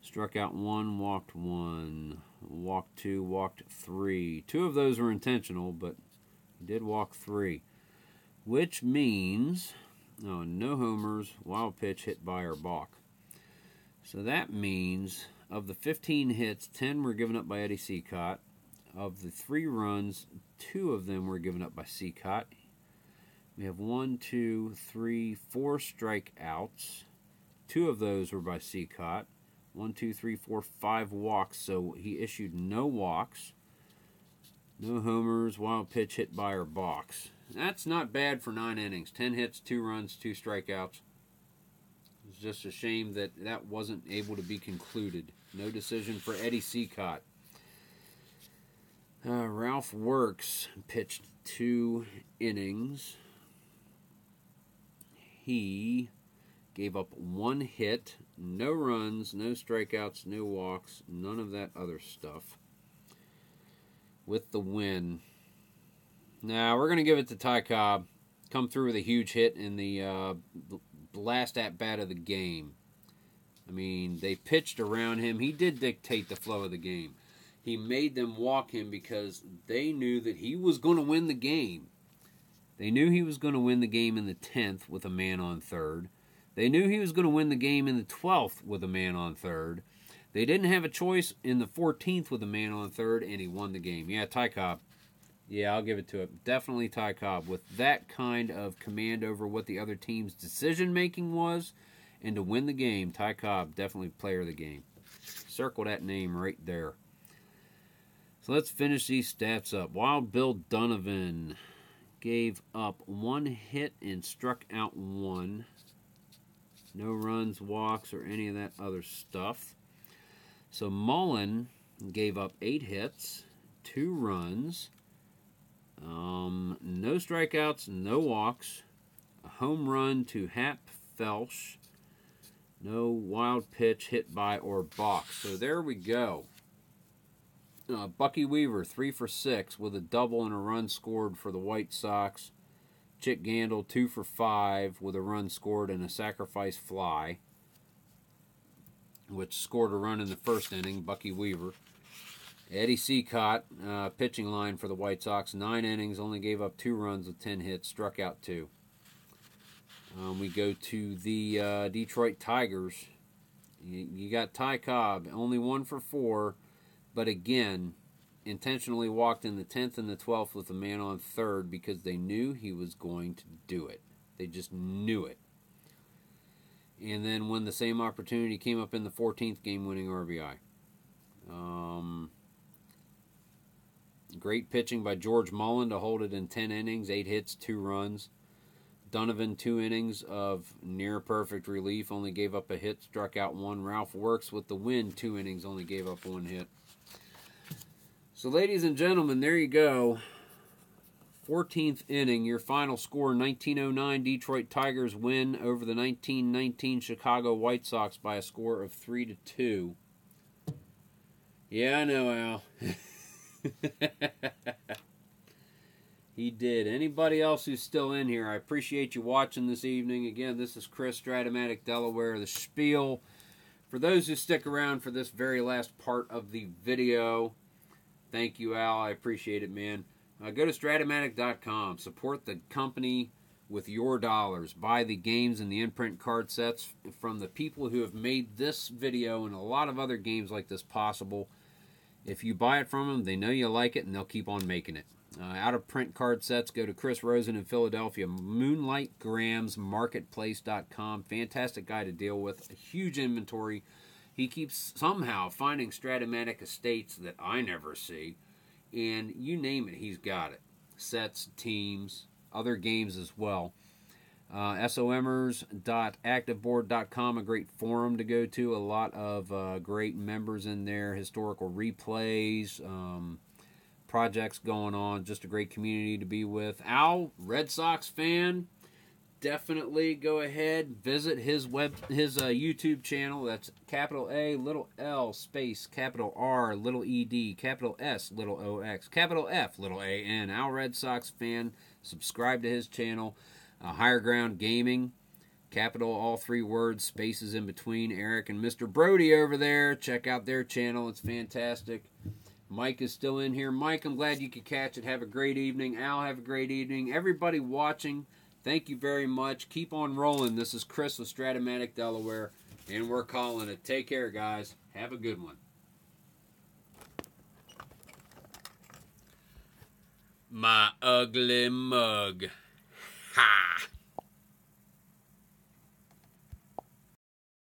Struck out 1, walked 1. Walked 2, walked 3. 2 of those were intentional, but he did walk 3. Which means, no homers, wild pitch, hit by or balk. So that means of the 15 hits, 10 were given up by Eddie Cicotte. Of the 3 runs, 2 of them were given up by Cicotte. We have 1, 2, 3, 4 strikeouts. 2 of those were by Cicotte. 1, 2, 3, 4, 5 walks. So he issued no walks. No homers, wild pitch, hit by or balks. That's not bad for 9 innings. 10 hits, 2 runs, 2 strikeouts. It's just a shame that that wasn't able to be concluded. No decision for Eddie Cicotte. Ralph Works pitched 2 innings. He gave up 1 hit, no runs, no strikeouts, no walks, none of that other stuff. With the win. Now, we're going to give it to Ty Cobb. Come through with a huge hit in the last at-bat of the game. I mean, they pitched around him. He did dictate the flow of the game. He made them walk him because they knew that he was going to win the game. They knew he was going to win the game in the 10th with a man on third. They knew he was going to win the game in the 12th with a man on third. They didn't have a choice in the 14th with a man on third, and he won the game. Yeah, Ty Cobb. Yeah, I'll give it to him. Definitely Ty Cobb. With that kind of command over what the other team's decision-making was, and to win the game, Ty Cobb, definitely player of the game. Circle that name right there. So let's finish these stats up. Wild Bill Donovan gave up 1 hit and struck out 1. No runs, walks, or any of that other stuff. So Mullen gave up 8 hits, 2 runs, no strikeouts, no walks, a home run to Hap Felsch, no wild pitch, hit by, or balk. So there we go. Bucky Weaver, 3 for 6 with a double and a run scored for the White Sox. Chick Gandil, 2 for 5 with a run scored and a sacrifice fly, which scored a run in the first inning, Bucky Weaver. Eddie Cicotte, pitching line for the White Sox, 9 innings, only gave up 2 runs with 10 hits, struck out 2. We go to the Detroit Tigers. You got Ty Cobb, only 1 for 4, but again, intentionally walked in the 10th and the 12th with a man on third because they knew he was going to do it. They just knew it. And then when the same opportunity came up in the 14th game-winning RBI. Great pitching by George Mullen to hold it in 10 innings, 8 hits, 2 runs. Donovan, 2 innings of near-perfect relief, only gave up a hit, struck out 1. Ralph Works with the win, 2 innings, only gave up 1 hit. So, ladies and gentlemen, there you go. 14th inning, your final score, 1909 Detroit Tigers win over the 1919 Chicago White Sox by a score of 3-2. Yeah, I know, Al. He did. Anybody else who's still in here, I appreciate you watching this evening. Again, this is Chris, Strat-O-Matic Delaware, the spiel. For those who stick around for this very last part of the video, thank you, Al. I appreciate it, man. Go to Strat-O-Matic.com. Support the company with your dollars. Buy the games and the imprint card sets from the people who have made this video and a lot of other games like this possible. If you buy it from them, they know you like it, and they'll keep on making it. Out-of-print card sets, go to Chris Rosen in Philadelphia. MoonlightGramsMarketplace.com. Fantastic guy to deal with. A huge inventory. He keeps somehow finding Strat-O-Matic estates that I never see. And you name it, he's got it. Sets, teams, other games as well. SOMers.activeboard.com, a great forum to go to. A lot of great members in there. Historical replays, projects going on. Just a great community to be with. Al, Red Sox fan, definitely go ahead, visit his YouTube channel. That's capital A, little L, space, capital R, little ED, capital S, little OX, capital F, little AN. Al, Red Sox fan. Subscribe to his channel. Higher Ground Gaming, capital, all 3 words, spaces in between. Eric and Mr. Brody over there. Check out their channel. It's fantastic. Mike is still in here. Mike, I'm glad you could catch it. Have a great evening. Al, have a great evening. Everybody watching, thank you very much. Keep on rolling. This is Chris with Strat-O-Matic Delaware, and we're calling it. Take care, guys. Have a good one. My ugly mug. Ha!